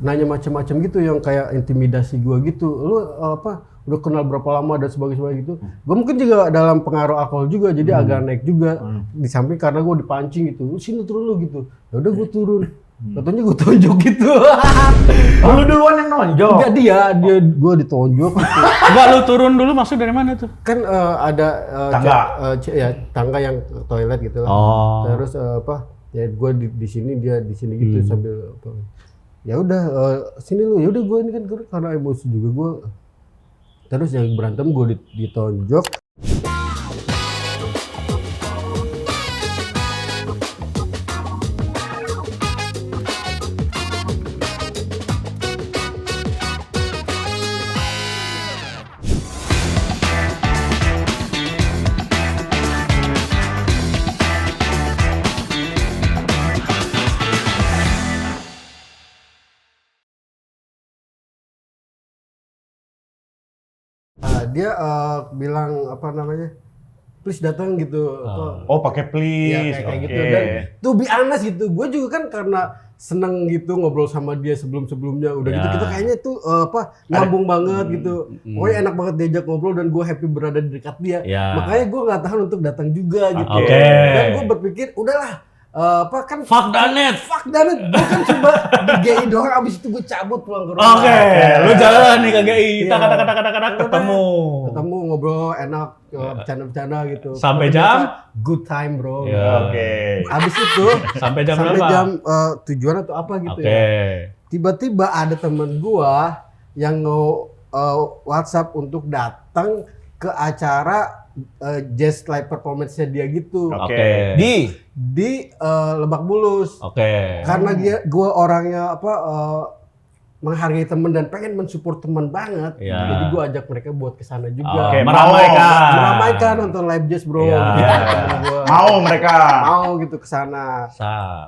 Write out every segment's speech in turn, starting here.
nanya macam-macam gitu yang kayak intimidasi gue gitu. Lu udah kenal berapa lama dan sebagainya gitu. Gue mungkin juga dalam pengaruh alkohol juga, jadi agak naik juga. Di samping karena gue dipancing gitu, sini turun lu gitu. Ya udah gue turun. Katanya gue tonjok gitu. Lu duluan yang nonjok? Enggak gue ditonjok gitu. Enggak, lu turun dulu maksud dari mana tuh? Kan ada Tangga. tangga yang toilet gitu lah. Oh. Terus ya gue di sini, dia di sini gitu sambil ya udah sini lu, ya udah gue ini kan karena emosi juga gue. Terus yang berantem gue ditonjok. Dia bilang apa namanya, please datang gitu. Oh, pakai please. Ya, kayak gitu. Dan to be honest gitu, gue juga kan karena seneng gitu ngobrol sama dia sebelumnya udah gitu kita kayaknya tuh nyambung banget gitu. Pokoknya enak banget diajak ngobrol dan gue happy berada di dekat dia. Makanya gue nggak tahan untuk datang juga gitu. Dan gue berpikir udahlah. Kan Fuck Danet, gue kan coba di GI doang, abis itu gue cabut pulang ke rumah. Lu jalan nih ke GI, ketemu ngobrol enak, bercanda-bercanda gitu. Sampai jam? Good time bro. Abis itu sampai jam sampai berapa? jam tujuan atau apa gitu ya. Tiba-tiba ada temen gua yang WhatsApp untuk datang ke acara jazz live performance-nya dia gitu. Di Lebak Bulus. Karena gua orangnya menghargai teman dan pengen mensupport teman banget. Jadi gua ajak mereka buat kesana juga. Meramaikan nonton live jazz bro. Mau mereka. Mau gitu kesana.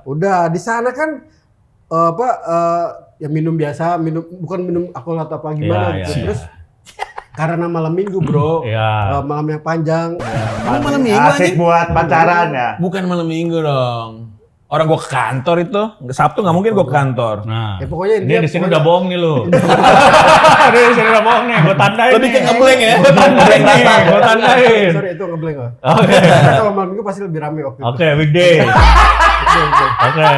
Udah di sana kan ya minum biasa, bukan minum alkohol atau apa gimana gitu. Terus karena malam minggu bro, malam yang panjang. Malam minggu asik buat pacaran ya? Bukan malam minggu dong. Orang gua ke kantor itu, Sabtu nggak mungkin gua ke kantor. Nah, ya pokoknya dia di sini udah bohong nih lu. Dia di sini udah bohong nih, gua tandain. Lebih ke ngeblank ya. Gua tandain. Sorry itu ngeblank loh. Oke. Kalau malam minggu pasti lebih rame waktu itu. Oke, weekday. Oke.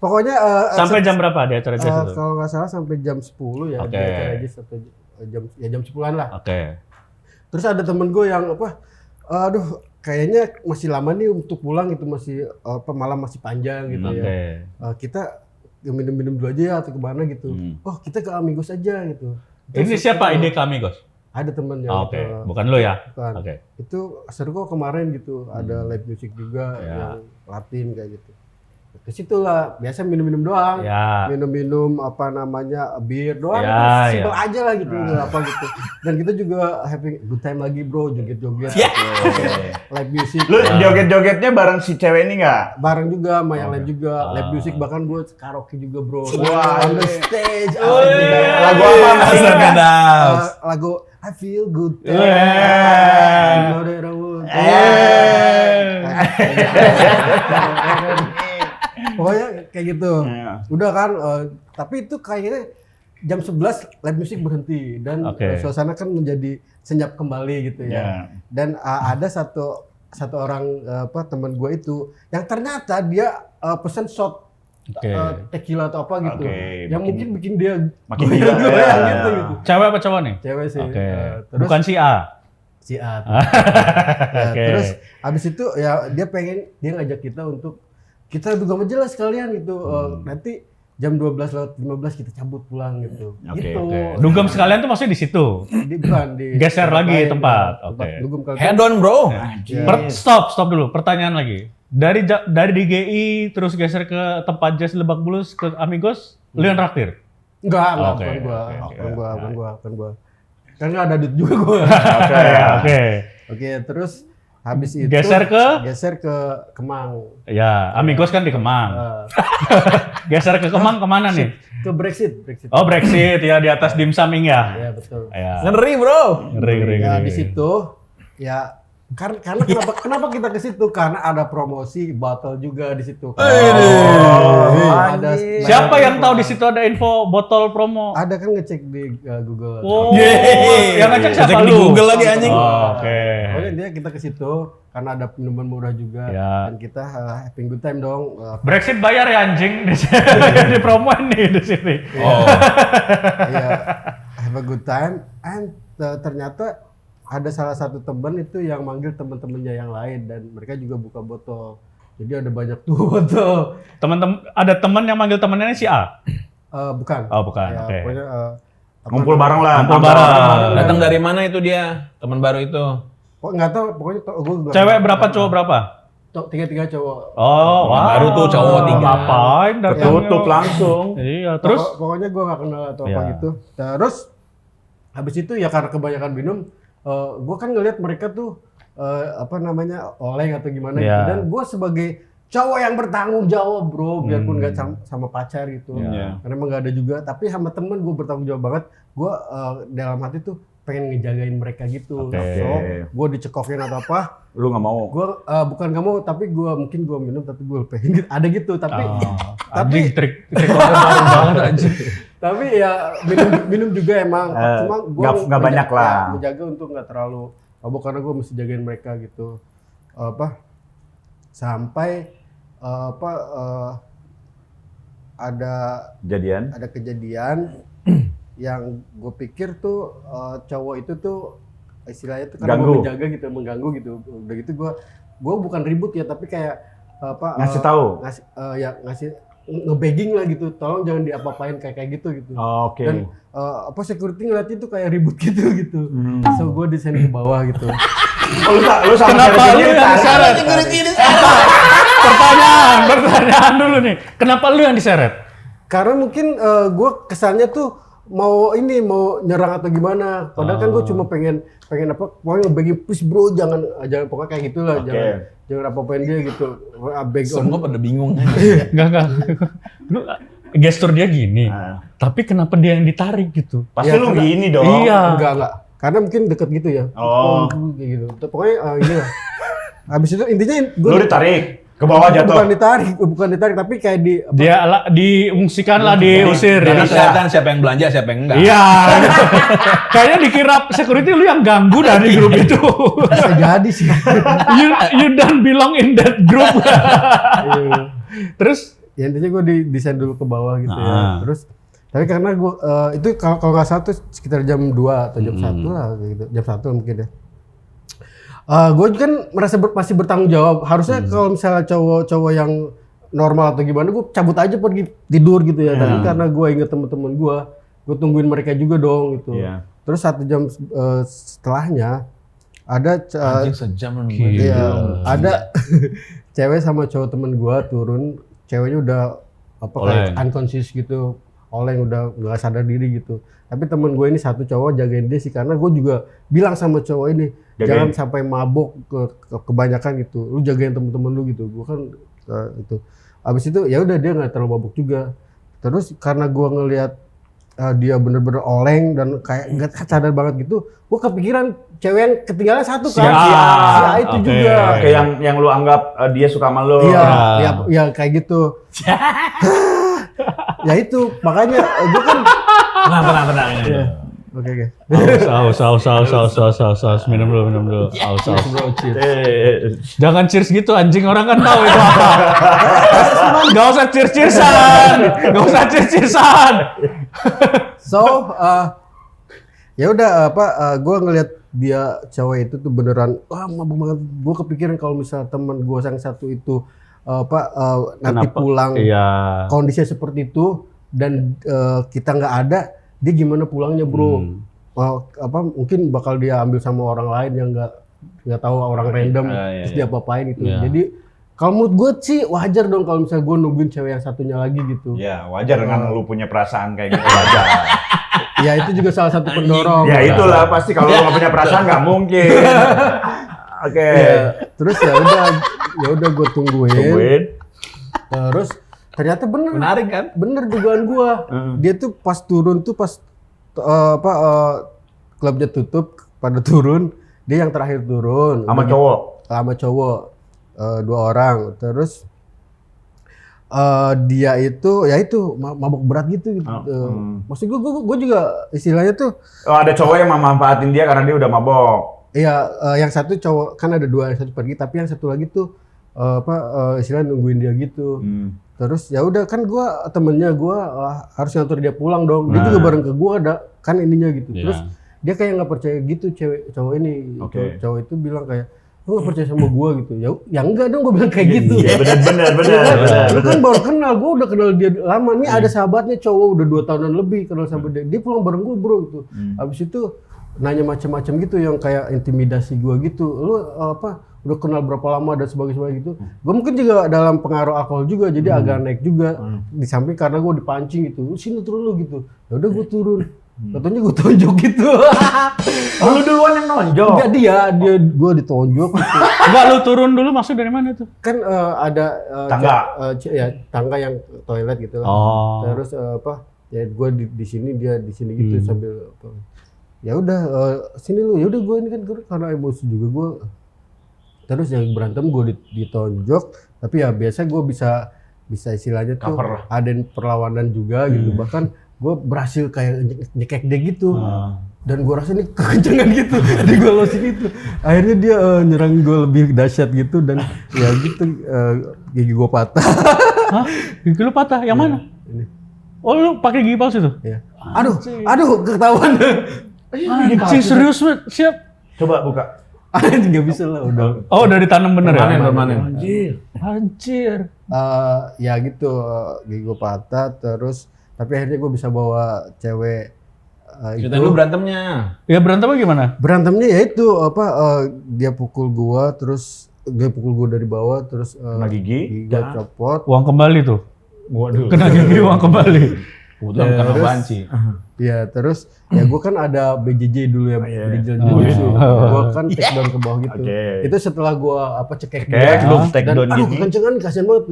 Pokoknya sampai jam berapa di acara jazz itu? Kalau nggak salah sampai jam 10 ya di acara jazz atau jam 10-an lah. Terus ada temen gue yang aduh kayaknya masih lama nih untuk pulang gitu, masih malam masih panjang gitu ya. Kita minum-minum dulu aja ya atau kemana gitu. Oh kita ke Amigos aja gitu. Ini siapa ide kami, Gos? Ada temennya. Bukan lo ya? Bukan. Itu seru kok kemarin gitu. Ada live music juga yang Latin kayak gitu. Ke situ lah, biasa minum-minum doang. Minum-minum bir doang. Simpel aja lah gitu, apa gitu. Dan kita juga having good time lagi bro, joget-joget. Live music. Lu joget-jogetnya bareng si cewek ini nggak? Bareng juga, sama yang lain juga. Live music bahkan gue karaoke juga bro. On the stage. Lagu apa? Lagu I feel good. Pokoknya kayak gitu. Udah kan, tapi itu kayaknya jam 11 live music berhenti dan suasana kan menjadi senyap kembali gitu ya. Dan ada satu orang teman gue itu yang ternyata dia pesen shot tequila atau apa gitu. Yang mungkin bikin dia makin gila gitu. Cewek apa cowok nih? Cewek sih. Terus, bukan si A. Terus habis itu ya dia ngajak kita untuk kita juga menjelas sekalian gitu. Nanti jam 12:15 kita cabut pulang gitu. Dugem sekalian tuh maksudnya di situ. Geser lagi tempat. Head on bro. Stop dulu. Pertanyaan lagi. Dari DGI terus geser ke tempat jazz Lebak Bulus ke Amigos, lu yang traktir? Enggak, bukan gua. Kan nggak ada duit juga gua. Oke, terus habis itu geser ke Kemang. Ya, Amigos kan di Kemang. Geser ke Kemang kemana nih? Ke Brexit. Oh, Brexit ya, di atas Dim Saming ya. Iya, betul. Ngeri bro. Ngeri. Ya di situ ya Karena kenapa kita ke situ? Karena ada promosi botol juga di situ. Ada Siapa yang tahu di situ ada info botol promo? Ada kan ngecek di Google. Oh, Yeay. yang ngecek siapa Ngecek di lu? Google lagi anjing. Oke. Pokoknya dia kita ke situ karena ada minuman murah juga Ya. dan kita having good time dong. Brexit bayar ya anjing di promo nih di sini. Oh. Iya, have a good time and ternyata ada salah satu teman itu yang manggil teman-temannya yang lain dan mereka juga buka botol. Jadi ada banyak tuh botol. Teman-teman ada teman yang manggil temannya si A. Bukan. Oh, bukan. Ya, Oke. pokoknya, Ngumpul bareng lah. Ngumpul nambah bareng. orang. Datang dari mana itu dia? Teman baru itu. Oh, nggak tahu, pokoknya gue Cewek berapa, cowok berapa? Tiga cowok. Oh, Yang baru tuh cowok 3. Ngapain datang? Tutup langsung. Iya, terus Pokoknya gue nggak kenal atau apa Ya. gitu. Terus habis itu ya karena kebanyakan minum, gue kan ngeliat mereka tuh oleng atau gimana gitu. Ya. Dan gue sebagai cowok yang bertanggung jawab bro, biarpun nggak sama pacar gitu. Ya. Karena emang nggak ada juga. Tapi sama temen gue bertanggung jawab banget. Gue dalam hati tuh pengen ngejagain mereka gitu. Oke. So gue dicekokin atau apa? Lu nggak mau. Gue bukan nggak mau, tapi gue mungkin gue minum tapi gue pengen ada gitu. Tapi anjing trik orang baru banget anjing. tapi ya minum juga emang. Cuma gue nggak banyak lah. menjaga untuk nggak terlalu mabuk karena gue mesti jagain mereka gitu. Sampai ada kejadian yang gue pikir tuh cowok itu tuh istilahnya tuh karena gue mengganggu gitu. Udah gitu gue bukan ribut ya, tapi kayak Ngasih tahu. ngasih nge-begging lah gitu, tolong jangan diapa-apain kayak gitu. Oke. Dan security ngeliat itu kayak ribut gitu. So gue desain ke bawah gitu. Lu sama Kenapa lu yang diseret? Pertanyaan dulu nih. Kenapa lu yang diseret? Karena mungkin gue kesannya tuh mau nyerang atau gimana. Padahal kan gue cuma pengen pokoknya nge-begging, please bro jangan pokoknya kayak gitulah. Jangan apa-apain dia gitu. Semua pada bingung. Enggak. Lu gestur dia gini. Tapi kenapa dia yang ditarik gitu? Pasti lu gini dong. Iya. Enggak. Karena mungkin deket gitu ya. Oh. Kayak gitu. Pokoknya ini lah. Habis itu intinya gue Lu ditarik ke bawah jatuh. bukan ditarik tapi kayak Dia diungsikan lah, diusir. Jadi kelihatan siapa yang belanja, siapa yang enggak. Iya. Kayaknya dikira security lu yang ganggu dari grup itu. bisa jadi sih. you don't belong in that group. Terus Ya intinya gue desain dulu ke bawah gitu ya. Terus tapi karena gue itu kalau nggak salah tuh sekitar jam 2 atau jam 1 lah gitu. Jam 1 mungkin ya. Gue kan merasa masih bertanggung jawab. Harusnya kalau misalnya cowok yang normal atau gimana, gue cabut aja pergi tidur gitu ya. Tapi karena gue inget temen-temen gue tungguin mereka juga dong gitu. Iya. Terus 1 jam setelahnya ada Anjing sejam lu. iya, ada cewek sama cowok temen gue turun. Ceweknya udah kayak unconscious gitu. Oleng udah nggak sadar diri gitu. Tapi temen gue ini satu cowok jagain dia sih, karena gue juga bilang sama cowok ini jangan sampai mabok kebanyakan gitu. Lu jagain temen-temen lu gitu. Gue kan itu. Abis itu ya udah dia nggak terlalu mabuk juga. Terus karena gue ngelihat dia bener-bener oleng dan kayak nggak sadar banget gitu, gue kepikiran cewek yang ketinggalan satu kan. Si A itu juga. Oke, yang lu anggap dia suka sama lu. Iya, kayak gitu. Ya itu makanya gue kan Tenang. oke. Aus. Minum dulu. Aus. Jangan cheers gitu anjing, orang kan tahu itu apa. Gak usah cheers-cheersan. So, ya udah gue ngelihat dia cewek itu tuh beneran mabuk banget. Gue kepikiran kalau misalnya teman gue yang satu itu nanti pulang kondisinya seperti itu dan kita nggak ada, dia gimana pulangnya bro? Mungkin bakal dia ambil sama orang lain yang nggak tahu, orang random, terus dia apa-apain gitu. Jadi kalau menurut gue sih wajar dong kalau misalnya gue nungguin cewek yang satunya lagi gitu. Ya wajar dengan lu punya perasaan kayak gitu, wajar. Ya itu juga salah satu pendorong. Ya itulah pasti, kalau lu nggak punya perasaan nggak mungkin. Oke. Terus ya udah gue tungguin. Terus ternyata bener. Menarik kan? Bener dugaan gue. Dia tuh pas turun tuh klubnya tutup pada turun, Dia yang terakhir turun. Sama Udah cowok. sama cowok 2 orang. Terus dia itu ya itu mabuk berat gitu. Maksud gue juga istilahnya tuh Oh, ada cowok yang memanfaatin dia karena dia udah mabok. iya, yang satu cowok kan ada 2, yang satu pergi tapi yang satu lagi tuh istilahnya nungguin dia gitu. Terus ya udah kan temennya gue harus ngatur dia pulang dong. Dia juga bareng ke gue ada kan ininya gitu. Iya. Terus dia kayak nggak percaya gitu cowok ini. Oke. Cowok itu bilang kayak lu nggak percaya sama gue gitu. Ya enggak dong, gue bilang kayak gitu. Iya, benar. Lu kan baru kenal, gue udah kenal dia lama. Nih ada sahabatnya cowok udah 2 tahunan lebih kenal sama dia. Dia pulang bareng gue bro gitu. Habis itu nanya macam-macam gitu yang kayak intimidasi gue gitu. Lu udah kenal berapa lama dan sebagainya gitu. Gue mungkin juga dalam pengaruh alkohol juga jadi agak naik juga. Di samping karena gue dipancing gitu. Sini turun lu gitu. Ya udah gue turun. Katanya gue tonjok gitu. Oh, lu duluan yang nonjok. Enggak gue ditonjok gitu. Enggak, lu turun dulu masuk dari mana tuh? Kan ada Tangga. tangga yang toilet gitu lah. Oh. Terus ya gue di sini dia di sini gitu sambil ya udah sini lu. Ya udah gue ini kan karena emosi juga gue. Terus yang berantem gue ditonjok, tapi ya biasa gue bisa istilahnya tuh Cover lah. ada perlawanan juga gitu. Bahkan gue berhasil kayak nyekek dia gitu. Dan gue rasa ini kekencangan gitu. Jadi gue losin itu. Akhirnya dia nyerang gue lebih dahsyat gitu dan ya gitu gigi gue patah. Hah? Gigi lu patah? Yang mana? Ini. Oh, lu pakai gigi palsu tuh? Ya. Aduh ketahuan. Anjing, serius banget. Siap. Coba buka. Anjing nggak bisa lah udah. Oh, udah ditanam bener ya? Permanen. Anjir. Ya gitu gigi gue patah terus tapi akhirnya gue bisa bawa cewek itu. Ceritain lu berantemnya. Ya berantemnya gimana? Berantemnya ya itu dia pukul gua terus dia pukul gua dari bawah terus Kena gigi. gua copot. Uang kembali tuh. Waduh. Kena gigi uang kembali. Kebetulan karena banci. Ya terus ya gua kan ada BJJ dulu ya, Brazilian Jiu-Jitsu. Gua kan take down ke bawah gitu. Oke. Itu setelah gua cekek Cekek, lu take dan down aduh gini. kekencengan kasihan banget.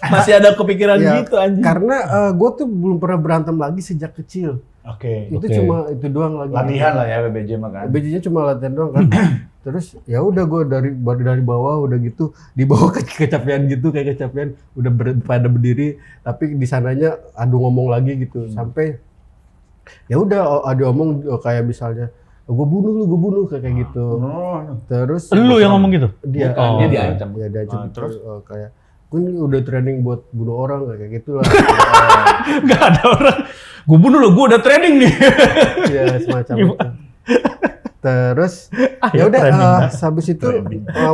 Masih ada kepikiran Ya, gitu anjing. karena gua tuh belum pernah berantem lagi sejak kecil. Oke. Itu cuma itu doang lagi. Latihan lah ya BBJ makan. BJ-nya cuma latihan doang kan. Terus ya udah gue dari bawah udah gitu dibawa ke kecapean gitu kayak kecapean udah pada berdiri tapi di sananya adu ngomong lagi gitu sampai ya udah adu ngomong kayak misalnya gue bunuh kayak gitu. Terus Lu yang ngomong gitu? dia Oh. Dia diancam. ya diancam gitu. Terus? Kayak gue ini udah training buat bunuh orang kayak gitu lah. Gak ada orang. Gue bunuh lo, gue udah training nih. Ya semacam itu. Terus ya udah habis itu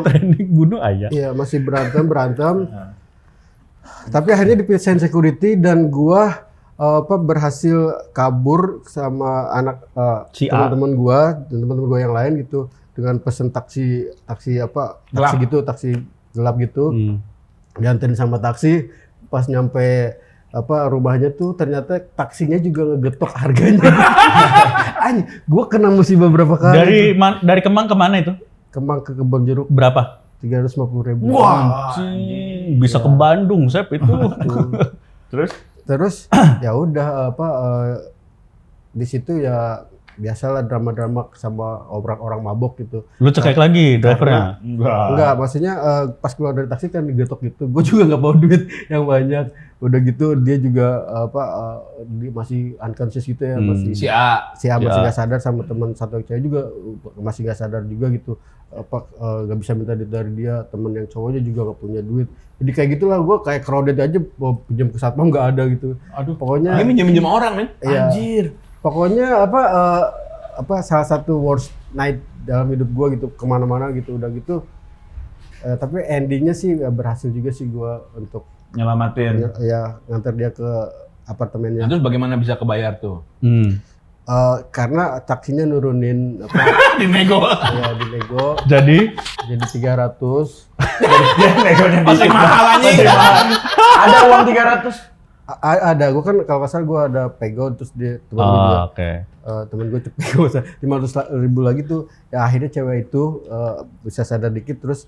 Training bunuh ayah. iya masih berantem. Tapi akhirnya dipisahin security dan gua berhasil kabur sama anak Si A. teman-teman gua yang lain gitu dengan pesen taksi taksi gelap gitu. Dianterin sama taksi pas nyampe rumahnya tuh ternyata taksinya juga ngegetok harganya. Anjing, gua kena musibah berapa kali. Dari Kemang kemana itu? Kemang ke Kebon Jeruk Berapa? 350.000. Anjing, bisa ke Bandung, Sep itu. Terus ya udah di situ ya biasalah drama-drama sama orang mabok gitu. Lu cekek lagi drivernya? Enggak, maksudnya pas keluar dari taksi kan digetok gitu. Gue juga nggak bawa duit yang banyak. Udah gitu dia juga dia masih unconscious gitu ya, masih Si A. masih nggak sadar sama teman satu cewek juga masih nggak sadar juga gitu. Nggak bisa minta duit dari dia, teman yang cowoknya juga nggak punya duit. Jadi kayak gitulah gue kayak crowded aja mau pinjam ke satpam nggak ada gitu. Aduh, Pokoknya Ini minjem orang, men. Iya. Anjir. pokoknya salah satu worst night dalam hidup gue gitu kemana-mana gitu udah gitu. Tapi endingnya sih berhasil juga sih gue untuk Nyelamatin. ya nganter dia ke apartemennya. Nah, terus bagaimana bisa kebayar tuh? Karena taksinya nurunin Dinego. ya di nego jadi jadi 300. Negonya Masih mahal anjing. Ada uang 300. Ada, gue kan kalau nggak salah gue ada pegon terus dia temen gue juga oke. temen gue pegon 500.000 lagi tuh ya akhirnya cewek itu bisa sadar dikit terus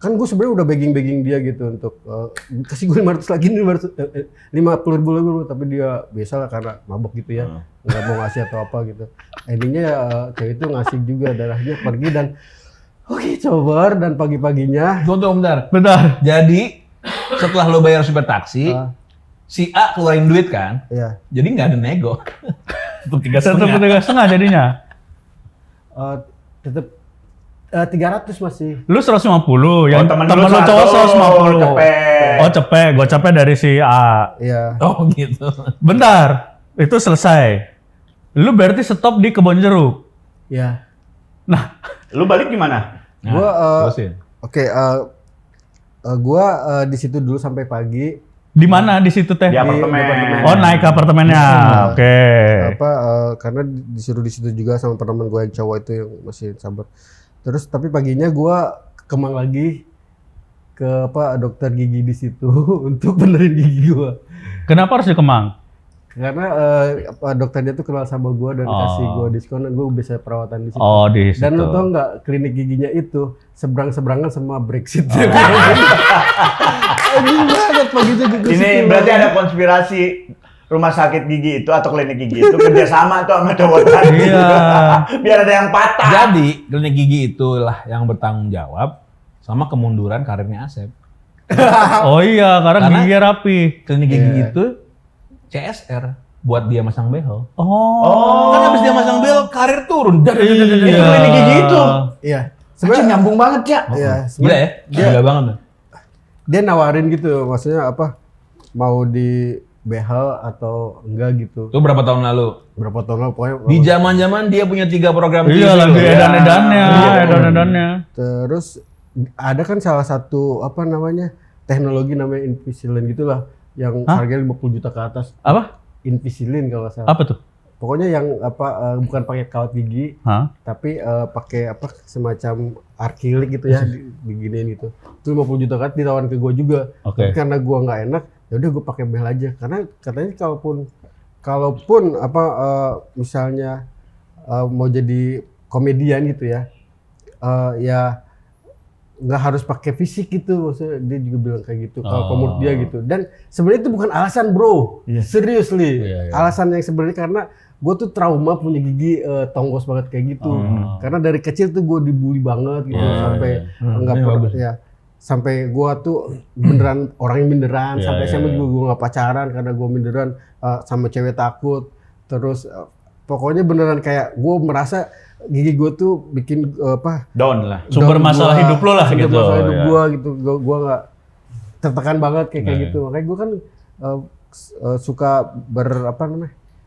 kan gue sebenarnya udah begging dia gitu untuk kasih gue 500 lagi nih, 50 ribu lagi, tapi dia biasa lah karena mabok gitu ya, nggak mau ngasih atau apa gitu. Endingnya cewek itu ngasih juga, darahnya pergi dan oke, cobar dan pagi-paginya. Tunggu bentar. Bentar. Jadi setelah lo bayar supir taksi, si A keluarin duit kan? Iya. Jadi nggak ada nego. Tetap 3,5 jadinya. Tetap 300 masih. Lu 150, yang temen temen lu lu cowok 150. cepet. Oh cepet, gue cepet dari si A. Iya. Oh gitu. Bentar, itu selesai. Lu berarti stop di Kebon Jeruk. Iya. Nah, Lu balik gimana? Gua terusin. oke, gua di situ dulu sampai pagi. di mana di situ teh? Di apartemen. Oh naik ke apartemennya, oke. Karena disuruh di situ juga sama teman gue yang cowok itu yang masih sabar. Terus tapi paginya gue ke Kemang lagi ke dokter gigi di situ untuk benerin gigi gue. Kenapa harus di Kemang? Karena dokternya tuh kenal sama gue dan kasih gue diskon dan gue bisa perawatan di situ. Oh di situ. Dan lo tau nggak, klinik giginya itu seberang-seberangan sama Brexit. Anjing banget paginya gue. Ini berarti ada konspirasi rumah sakit gigi itu atau klinik gigi itu kerjasama tuh sama cowok tadi. Iya. Biar ada yang patah. Jadi klinik gigi itulah yang bertanggung jawab sama kemunduran karirnya Asep. Oh iya, karena Karena- gigi rapi. Klinik gigi itu CSR buat dia masang behel. Oh. Kan habis dia masang behel karir turun. Iya. Itu klinik gigi itu. Iya. Sebenarnya nyambung banget ya. Iya. Gila ya? Gila banget. Tuh. Dia nawarin gitu, maksudnya apa? Mau di behel atau enggak gitu. Itu berapa tahun lalu? Berapa tahun lalu pokoknya. Di zaman-zaman dia punya 3 program TV. Iya lagi loh. edan-edannya, Iya. edan-edannya. Terus ada kan salah satu apa namanya teknologi namanya Invisalign gitulah yang Hah? harganya 50 juta ke atas. Apa? Invisalign kalau nggak salah. Apa tuh? Pokoknya yang bukan pakai kawat gigi, Hah? tapi pakai semacam arkilik gitu ya, diginiin gitu. Itu 50 juta kan ditawarin ke gue juga. Oke. Tapi karena gue nggak enak, ya udah gue pakai behel aja. Karena katanya kalaupun misalnya mau jadi komedian gitu ya, ya nggak harus pakai fisik gitu, maksudnya dia juga bilang kayak gitu. Kalau menurut dia gitu. Dan sebenarnya itu bukan alasan bro, seriously. Alasan yang sebenarnya karena gue tuh trauma punya gigi tonggos banget kayak gitu. Karena dari kecil tuh gue dibully banget gitu sampai nggak ini pernah bagus. ya. Sampai gue tuh beneran orang yang minderan. Sampai SMA juga gue nggak pacaran karena gue minderan sama cewek takut. Terus pokoknya beneran kayak gue merasa gigi gue tuh bikin Down lah. Sumber masalah hidup lo lah gitu. Sumber masalah hidup ya. gue gitu. Gue nggak tertekan banget kayak gitu. Makanya gue kan suka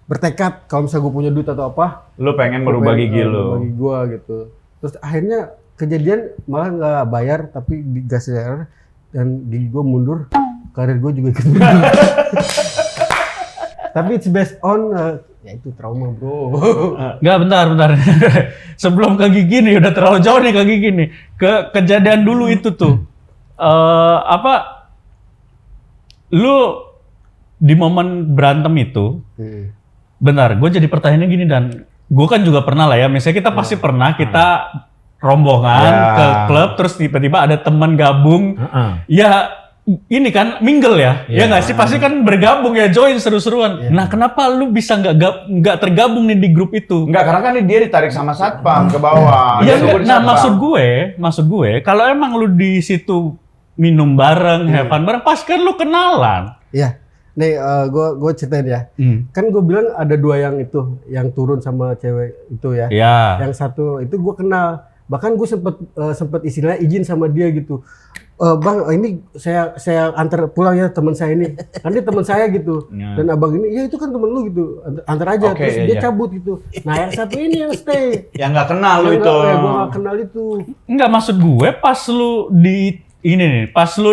bertekad kalau misalnya gue punya duit atau apa. Lu pengen merubah gigi lu. Bagi gue gitu. Terus akhirnya kejadian malah nggak bayar tapi digas air dan gigi gue mundur. Karir gue juga ikut mundur. Tapi it's based on ya itu trauma bro. Enggak, bentar. Sebelum ke gigi nih, udah terlalu jauh nih ke gigi nih. Ke kejadian dulu itu tuh. Lu di momen berantem itu, bentar, gue jadi pertanyaannya gini dan gue kan juga pernah lah ya, misalnya kita pasti pernah kita rombongan ke klub, terus tiba-tiba ada teman gabung, ya ini kan mingle ya, ya nggak sih, pasti kan bergabung ya, join seru-seruan. Nah kenapa lu bisa nggak tergabung nih di grup itu? Enggak, karena kan dia ditarik sama satpam ke bawah. Iya, Dia nunggu di nah satpam. maksud gue, kalau emang lu di situ minum bareng, have fun bareng, pas kan lu kenalan. Iya. Nih gue ceritain ya. Kan gue bilang ada 2 yang itu, yang turun sama cewek itu ya. Iya. Yang satu itu gue kenal. Bahkan gue sempet istilahnya izin sama dia gitu. Bang, ini saya antar pulang ya teman saya ini. Kan dia teman saya gitu. Dan abang ini, ya itu kan temen lu gitu. Antar aja. Oke, Terus iya, dia iya. cabut gitu. Nah yang satu ini yang stay. Yang nggak kenal lu Yang itu. nggak, gue gak kenal itu. Enggak, maksud gue pas lu pas lu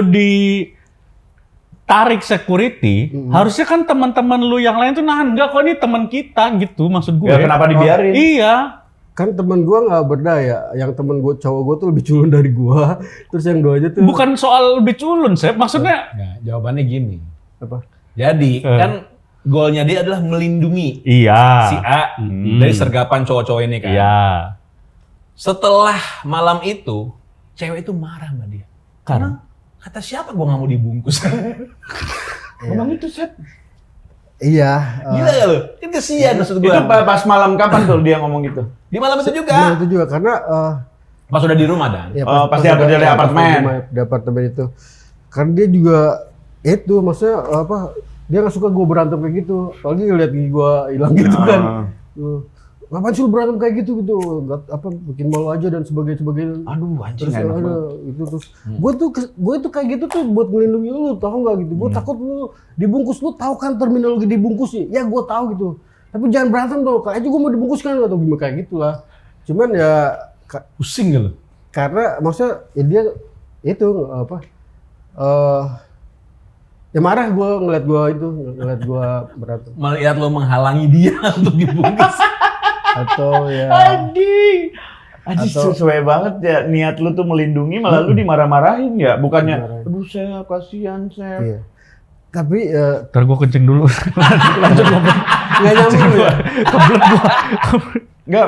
tarik security, harusnya kan teman-teman lu yang lain tuh nahan, enggak kok ini teman kita gitu, maksud gue. Ya kenapa dibiarin? Iya. Kan temen gue nggak berdaya. Yang temen gue cowok gue tuh lebih culun dari gue. Terus yang 2 aja tuh. Bukan soal lebih culun, Sep. Maksudnya Nah, jawabannya gini. Apa? Jadi kan goalnya dia adalah melindungi iya. si A dari sergapan cowok-cowok ini kan. Iya. Setelah malam itu, cewek itu marah sama dia. Karena kata siapa gue nggak mau dibungkus? Ngomong itu, Sep. Iya. Gila gak lu? Kan kesian maksud gue. Itu pas malam kapan tuh dia ngomong gitu? Di malam itu juga. Nah, itu juga karena Pas udah di rumah Dan. ya, Oh, pas dia kerja di apartemen. Di apartemen itu. Karena dia juga itu maksudnya dia nggak suka gue berantem kayak gitu. Apalagi ngeliat gigi gue hilang gitu kan. Ngapain sih lu berantem kayak gitu bikin malu aja dan sebagainya. Aduh, anjing Terus enak banget. itu terus gue tuh kayak gitu tuh buat melindungi lu, tahu nggak gitu. Gue takut lu dibungkus, lu tahu kan terminologi dibungkus ya. Ya gue tahu gitu. Tapi jangan berantem dong. Kayak aja gue mau dibungkus kan atau gimana kayak gitulah. Cuman ya Pusing gak lu? karena maksudnya ya dia itu ya marah gue ngeliat gue berantem Melihat lo menghalangi dia untuk dibungkus. atau ya Anjing Atau- sesuai banget ya niat lu tuh melindungi malah lu dimarah-marahin ya, bukannya Dimarahin. aduh Sep kasihan Sep. iya. Tapi Ntar gue kencing dulu. Lanjut ngobrol. nggak nyambung ya. Kebelet gue. Enggak,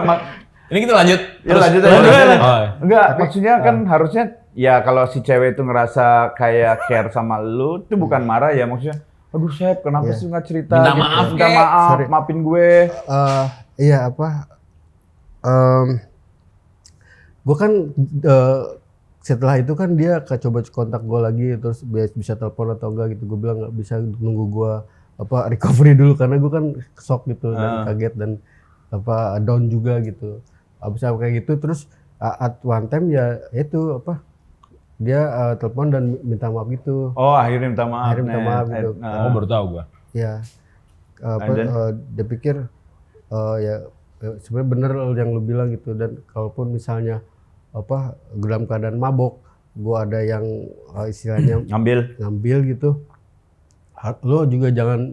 Ini kita lanjut. ya lanjut Oh, aja. iya. Enggak, maksudnya kan harusnya ya kalau si cewek itu ngerasa kayak care sama lu itu bukan marah ya, maksudnya aduh Sep kenapa Iya. sih nggak cerita Minta gitu. maaf, Minta kek. maaf, Sorry. maafin gue. Iya gue kan setelah itu kan dia coba kontak gue lagi terus bisa telepon atau enggak gitu. Gue bilang nggak bisa, nunggu gue recovery dulu karena gue kan shock gitu dan kaget dan down juga gitu. Abis kayak gitu terus at one time ya itu dia telepon dan minta maaf gitu. Oh, akhirnya minta maaf. Akhirnya minta Net. maaf gitu. Oh baru tahu gua. Ya, And then? dia pikir ya sebenarnya bener yang lu bilang gitu, dan kalaupun misalnya dalam keadaan mabok, gua ada yang istilahnya ngambil gitu, lo juga jangan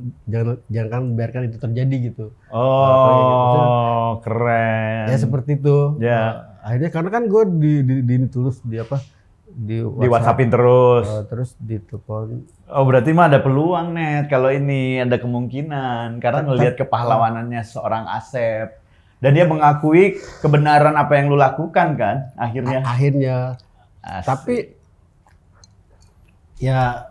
biarkan itu terjadi gitu. Oh, keren. Ya seperti itu. Ya. Akhirnya karena kan gue di tulus di WhatsAppin terus. terus ditelepon. Oh, berarti mah ada peluang Net kalau ini ada kemungkinan karena ngelihat kepahlawanannya seorang Asep dan dia mengakui kebenaran apa yang lu lakukan kan akhirnya. Akhirnya. Asik. Tapi ya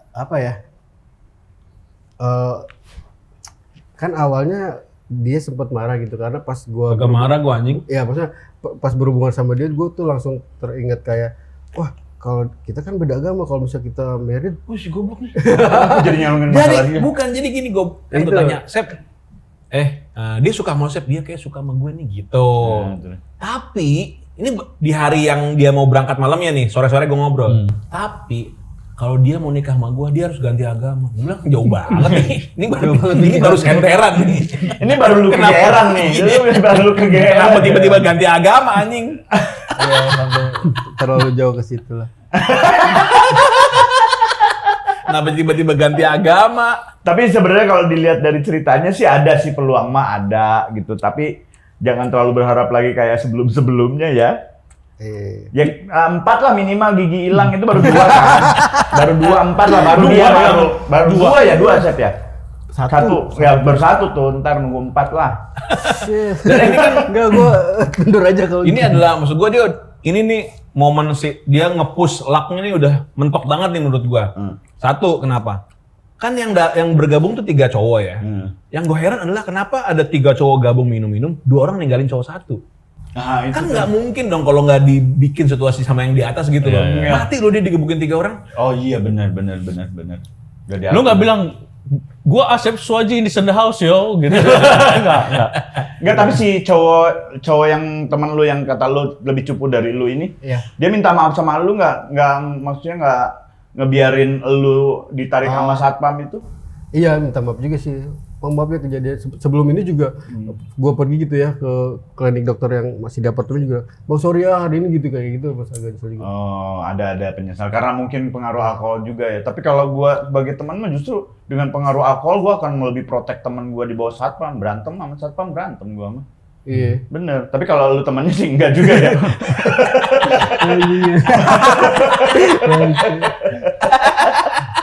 kan awalnya dia sempat marah gitu karena pas gua Agak marah gua anjing. ya maksudnya pas berhubungan sama dia gue tuh langsung teringat kayak wah kalau kita kan beda agama, kalau misalnya kita married Si goblok nih. Jadi nyalungin masalah dia. Bukan jadi gini gua yang Itu. tanya, Sep. Dia suka sama Sep, dia kayak suka sama gue nih gitu. Betul. Tapi ini di hari yang dia mau berangkat malamnya nih, sore-sore gue ngobrol. Tapi kalau dia mau nikah sama gue, dia harus ganti agama. Gue bilang jauh banget nih. Ini baru senteran nih. Ini baru lu kegeeran nih. Lu baru lu kegeeran. Kenapa tiba-tiba ganti agama anjing? ya sampai terlalu jauh ke situ lah. Kenapa tiba-tiba ganti agama? Tapi sebenarnya kalau dilihat dari ceritanya sih ada sih peluang mah ada gitu. Tapi jangan terlalu berharap lagi kayak sebelum-sebelumnya ya. Ya 4 lah minimal gigi hilang itu baru 2 kan. Baru 2, 4 lah baru dia baru 2 ya 2 Sep ya. Satu ya baru 1 tuh ntar nunggu 4 lah. Dan ini kan Enggak, gue mundur aja kalau ini adalah maksud gue ini nih momen dia nge-push lucknya nih udah mentok banget nih menurut gue. Satu, kenapa? Kan yang bergabung tuh 3 cowok ya. Yang gue heran adalah kenapa ada 3 cowok gabung minum-minum, 2 orang ninggalin cowok 1. Nah, itu Kan nggak mungkin dong kalau nggak dibikin situasi sama yang di atas gitu loh. Mati loh dia digebukin 3 orang. Oh iya benar. Lu nggak bilang gua Asep Swaji in the house yo gitu. Enggak, tapi si cowok yang teman lu yang kata lu lebih cupu dari lu ini, Iya. dia minta maaf sama lu nggak maksudnya nggak ngebiarin lu ditarik sama satpam itu? Iya, minta maaf juga sih. Maafnya kejadian sebelum ini juga gue pergi gitu ya ke klinik dokter yang masih di apartemen juga. Bang sorry ya hari ini gitu kayak gitu pas agak nyesel juga. Oh, ada penyesal karena mungkin pengaruh alkohol juga ya. Tapi kalau gua sebagai teman mah justru dengan pengaruh alkohol gua akan lebih protek teman gua di bawah satpam, berantem sama satpam berantem gua mah. Iya. Bener, tapi kalau lu temannya sih enggak juga ya.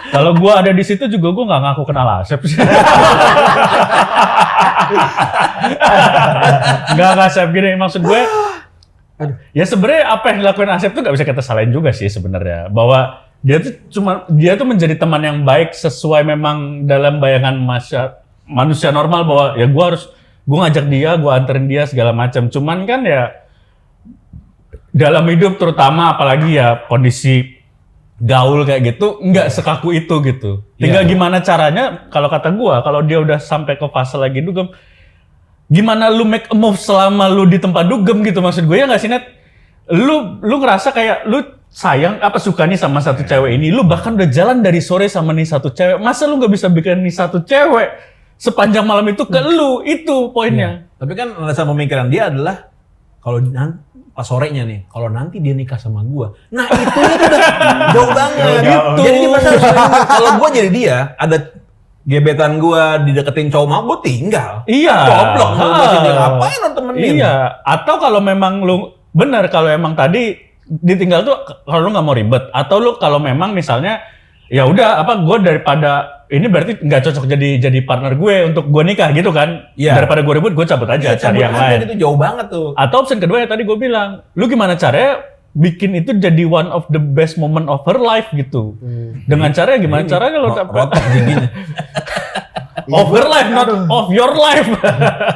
Kalau gua ada di situ juga gua nggak ngaku kenal Asep sih. Nggak Asep gini maksud gue. Ya sebenarnya apa yang dilakuin Asep tuh nggak bisa kita salahin juga sih sebenarnya. Bahwa dia tuh menjadi teman yang baik sesuai memang dalam bayangan manusia normal bahwa ya gue ngajak dia, gue anterin dia segala macam. Cuman kan ya dalam hidup terutama apalagi ya kondisi gaul kayak gitu nggak sekaku itu gitu. Tinggal gimana caranya kalau kata gue kalau dia udah sampai ke fase lagi dugem, gimana lu make a move selama lu di tempat dugem gitu maksud gue ya nggak sih Net? Lu ngerasa kayak lu sayang apa suka nih sama satu cewek ini, lu bahkan udah jalan dari sore sama nih satu cewek, masa lu nggak bisa bikin nih satu cewek sepanjang malam itu ke lu, itu poinnya. Tapi kan alasan pemikiran dia adalah kalau pas sorenya nih, kalau nanti dia nikah sama gua, nah itu udah jauh banget. Gitu. Jadi dia masa kalau gua jadi dia, ada gebetan gua dideketin cowok mau gua tinggal. Iya. Goblok lu masih dia ngapain lo temenin? Iya. Atau kalau memang lu benar kalau emang tadi ditinggal tuh kalau lu nggak mau ribet atau lu kalau memang misalnya ya udah apa gue daripada ini berarti nggak cocok jadi partner gue untuk gue nikah gitu kan. Iya. Daripada gue ribut gue cabut aja cari yang lain. Itu jauh banget tuh. Atau option kedua yang tadi gue bilang, lu gimana caranya bikin itu jadi one of the best moment of her life gitu. Dengan cara gimana caranya lo rotok giginya. of her life, not of your life.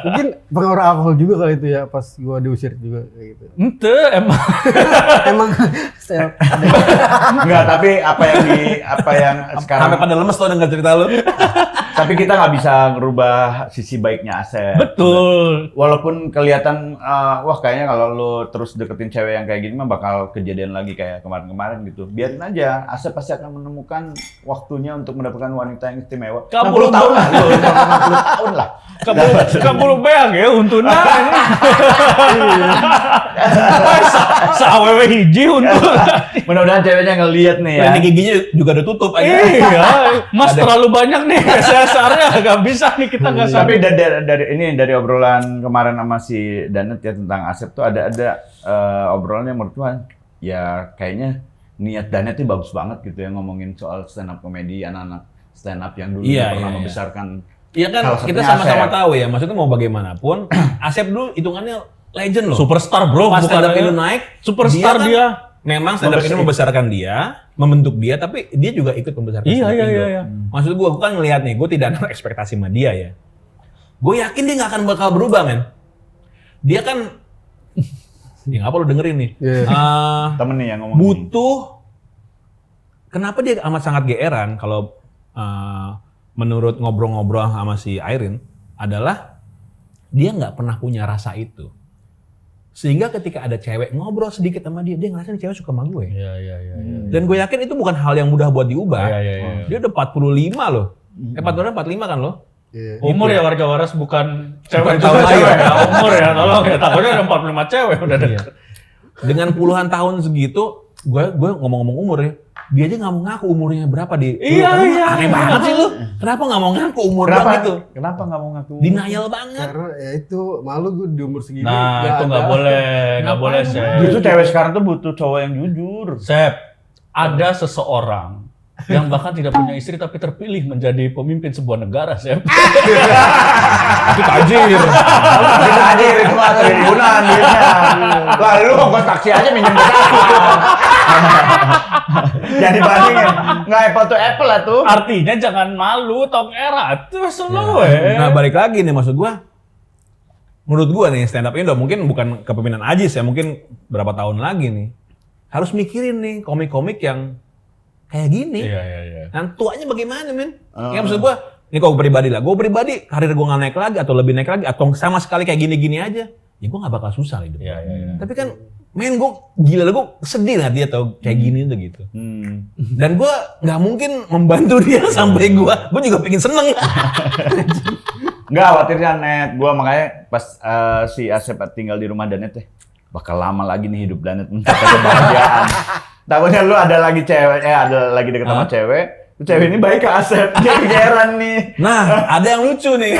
Mungkin pengaruh alkohol juga kali itu ya pas gua diusir juga kayak gitu. Ente emang. Emang saya Enggak, tapi apa yang sekarang Sampai pada lemes tuh denger cerita lu. tapi kita nggak bisa ngerubah sisi baiknya Asep. Betul. Walaupun kelihatan wah kayaknya kalau lu terus deketin cewek yang kayak gini mah bakal kejadian lagi kayak kemarin-kemarin gitu. Biarin aja, Asep pasti akan menemukan waktunya untuk mendapatkan wanita yang istimewa. 60 tahun lah, 60 tahun lah. Kamu beang ya untuna. Sawewe hiji untuk. Mudah-mudahan ceweknya ngeliat nih ya. Klinik giginya juga udah tutup aja. Iya, Mas terlalu banyak nih SSR-nya, nggak bisa nih kita nggak Tapi sampai. dari obrolan kemarin sama si Danet ya tentang Asep tuh ada obrolan yang menurut gua ya kayaknya niat Danet tuh bagus banget gitu ya ngomongin soal stand up komedi anak-anak stand up yang dulu pernah membesarkan. Iya kan salah kita satunya sama-sama Asep. tahu ya, maksudnya mau bagaimanapun Asep dulu hitungannya legend loh. Superstar bro, Pas stand up bukan Indo naik, superstar kan dia. Memang stand up Indo membesarkan dia, membentuk dia, tapi dia juga ikut membesarkan stand up Indo. Iya. Maksud gue kan ngelihat nih, gue tidak ada ekspektasi sama dia ya. Gue yakin dia nggak akan bakal berubah men. Dia kan, ya ngapa lu dengerin nih? Temen nih yang ngomong. Butuh. Kenapa dia amat sangat geeran kalau menurut ngobrol-ngobrol sama si Irene adalah dia nggak pernah punya rasa itu. Sehingga ketika ada cewek ngobrol sedikit sama dia ngerasa nih cewek suka sama gue. Iya. Dan gue yakin itu bukan hal yang mudah buat diubah. Iya. Dia udah 45 loh. 45 kan loh? Iya. Umur ya warga waras bukan cewek tahun lahir. cewek ya umur ya tolong ya takutnya ada 45 cewek udah deket. Dengan puluhan tahun segitu, gue ngomong-ngomong umur ya, dia aja nggak mau ngaku umurnya berapa di. Iya. Aneh banget sih lu. Kenapa nggak mau ngaku umur Kenapa gitu? Kenapa nggak mau ngaku? Denial banget. Karena ya itu malu gue di umur segini. Nah itu nggak boleh Sep. Justru cewek sekarang tuh butuh cowok yang jujur. Sep, ada seseorang yang bahkan tidak punya istri tapi terpilih menjadi pemimpin sebuah negara, Sep. Itu tajir. Kita aja itu mah triliunan duitnya. Lah lu ongkos taksi aja minjem ke aku. Jadi bandingin. Nggak apple to apple lah tuh. Artinya jangan malu, tong era itu slow ya. Nah balik lagi nih maksud gua. Menurut gua nih stand up Indo mungkin bukan kepemimpinan Ajis ya, mungkin berapa tahun lagi nih. Harus mikirin nih komik-komik yang kayak gini. Iya. Nah tuanya bagaimana men? Ya maksud gua, ini kok pribadi lah. Gua pribadi karir gua nggak naik lagi atau lebih naik lagi atau sama sekali kayak gini-gini aja. Ya gua nggak bakal susah hidup. Iya. Tapi kan men gua gila lah, gua sedih lah dia tau kayak gini tuh gitu. Dan gua nggak mungkin membantu dia sampai gua juga pengen seneng. Nggak khawatirnya Net. Gua makanya pas si Asep tinggal di rumah Danet ya. Bakal lama lagi nih hidup Danet mencapai kebahagiaan. Takutnya lu ada lagi cewek, ada lagi deket sama cewek. Tuh cewek ini baik ke Asep, dia kegeran nih. Nah ada yang lucu nih.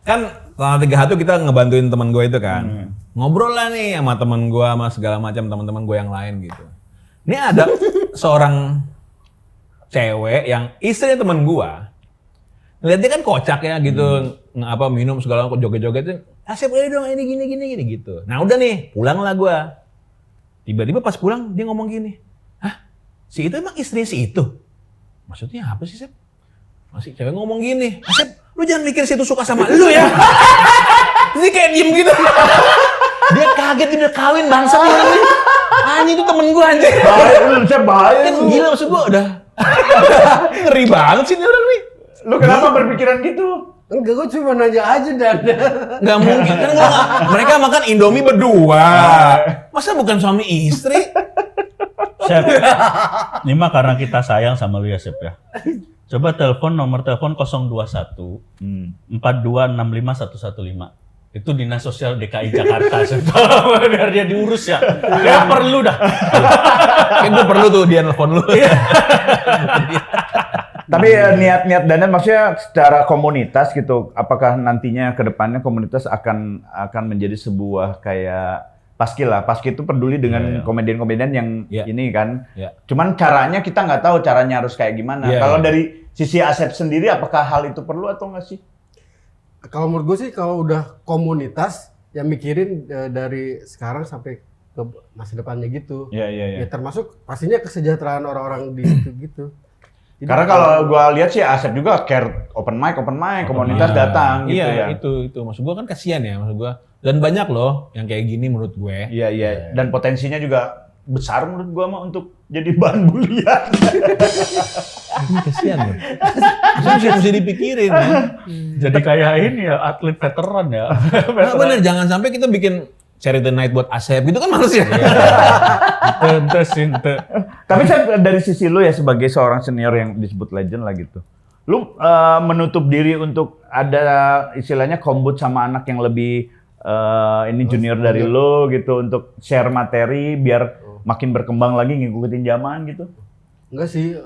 Kan tanggal 31 kita ngebantuin teman gue itu kan. Ngobrol lah nih sama teman gue sama segala macam teman-teman gue yang lain gitu. Ini ada seorang cewek yang istrinya teman gue. Ngeliat dia kan kocak ya gitu, minum segala macam joget-joget. Asep udah dong ini gini gitu. Nah udah nih pulang lah gue. Tiba-tiba pas pulang dia ngomong gini. Hah si itu emang istrinya si itu? Maksudnya apa sih, Sep? Masih cewek ngomong gini, Sep, lu jangan mikir si itu suka sama lu ya. Terus dia kayak diem gitu. Dia kaget, dia udah kawin bangsa nih orang ini. Anjing itu temen gue anjing. Bahaya lu, Sep, bahaya Kan lu. gila maksud gue udah. Ngeri banget sih ini orang nih. Lu kenapa berpikiran gitu? Enggak, gue cuma nanya aja dan. Nggak mungkin kan mereka makan Indomie berdua. Masa bukan suami istri? Sep, ini mah karena kita sayang sama lu ya, Sep ya. Coba telepon nomor telepon 021 4265115. Itu Dinas Sosial DKI Jakarta, Sep. Biar dia diurus ya. Dia perlu dah. Kayak gue perlu tuh dia nelfon lu. Tapi niat-niat Dadan maksudnya secara komunitas gitu, apakah nantinya ke depannya komunitas akan menjadi sebuah kayak Paskil lah. Paskil itu peduli dengan komedian-komedian yang ini kan. Cuman caranya kita nggak tahu caranya harus kayak gimana. Kalau dari sisi Asep sendiri, apakah hal itu perlu atau nggak sih? Kalau menurut gue sih kalau udah komunitas yang mikirin dari sekarang sampai ke masa depannya gitu. Ya termasuk pastinya kesejahteraan orang-orang di situ gitu. Jadi karena kalau gua lihat sih Asep juga care open mic, komunitas datang gitu ya. Iya, itu. Maksud gua kan kasihan ya, maksud gua. Dan banyak loh yang kayak gini menurut gue. Iya. Dan potensinya juga besar menurut gua mah untuk jadi bahan bulian. Ini kasihan loh. Mesti dipikirin ya. Jadi kayak ini ya, atlet veteran ya. Nah, bener, jangan sampai kita bikin Charity Night buat Asep gitu kan males ya. Ente. Tapi saya dari sisi lu ya sebagai seorang senior yang disebut legend lah gitu. Lu menutup diri untuk ada istilahnya kombut sama anak yang lebih ini junior dari lu gitu untuk share materi biar makin berkembang lagi ngikutin zaman gitu. enggak sih.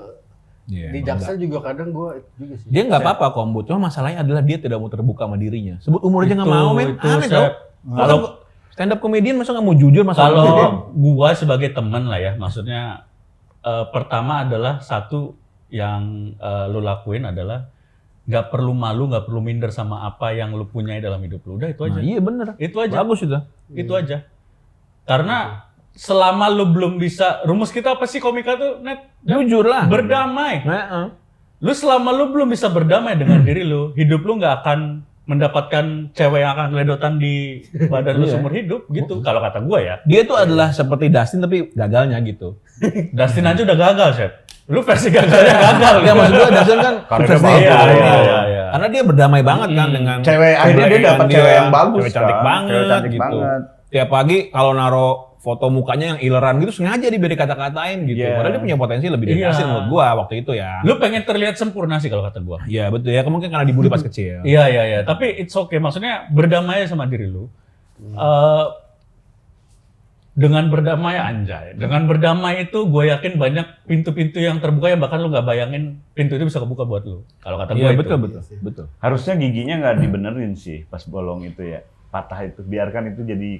Yeah, Di Jaksel juga kadang gue juga sih. Dia nggak apa-apa kombut, cuma masalahnya adalah dia tidak mau terbuka sama dirinya. Sebut umur aja nggak mau, men. Aneh tau. Kalau stand up comedian masa nggak mau jujur masalah kalau gua sebagai teman lah ya, maksudnya pertama adalah satu yang lu lakuin adalah nggak perlu malu, nggak perlu minder sama apa yang lu punyai dalam hidup lu. Udah itu aja. Nah, iya bener. Itu aja. Bagus itu. Itu aja. Karena selama lu belum bisa, rumus kita apa sih komika tuh, Net? Jujur lah. Berdamai. Nah, Lu selama lu belum bisa berdamai dengan diri lu, hidup lu nggak akan mendapatkan cewek yang akan ledotan di badan lu seumur hidup gitu. Kalau kata gua ya. dia tuh adalah seperti Dustin tapi gagalnya gitu. Dustin aja udah gagal, Chef. Lu versi gagalnya gagal. Enggak, maksud gue Dustin kan sukses nih. Iya. Karena dia berdamai banget kan dengan Cewek akhirnya dia dapat cewek yang bagus, cewek cantik kan? banget Cewek cantik gitu. banget. Tiap pagi kalau naro foto mukanya yang ileran gitu sengaja dia biar dikata-katain gitu. Padahal dia punya potensi lebih dari Dustin menurut gua waktu itu ya. Lu pengen terlihat sempurna sih kalau kata gua. Iya betul ya, mungkin karena dibully pas kecil. Iya. Tapi it's okay. Maksudnya berdamai sama diri lu. Dengan berdamai anjay. Dengan berdamai itu gue yakin banyak pintu-pintu yang terbuka yang bahkan lu nggak bayangin pintu itu bisa kebuka buat lu. Kalau kata gue Iya itu. betul. Harusnya giginya nggak dibenerin sih pas bolong itu ya. Patah itu, biarkan itu jadi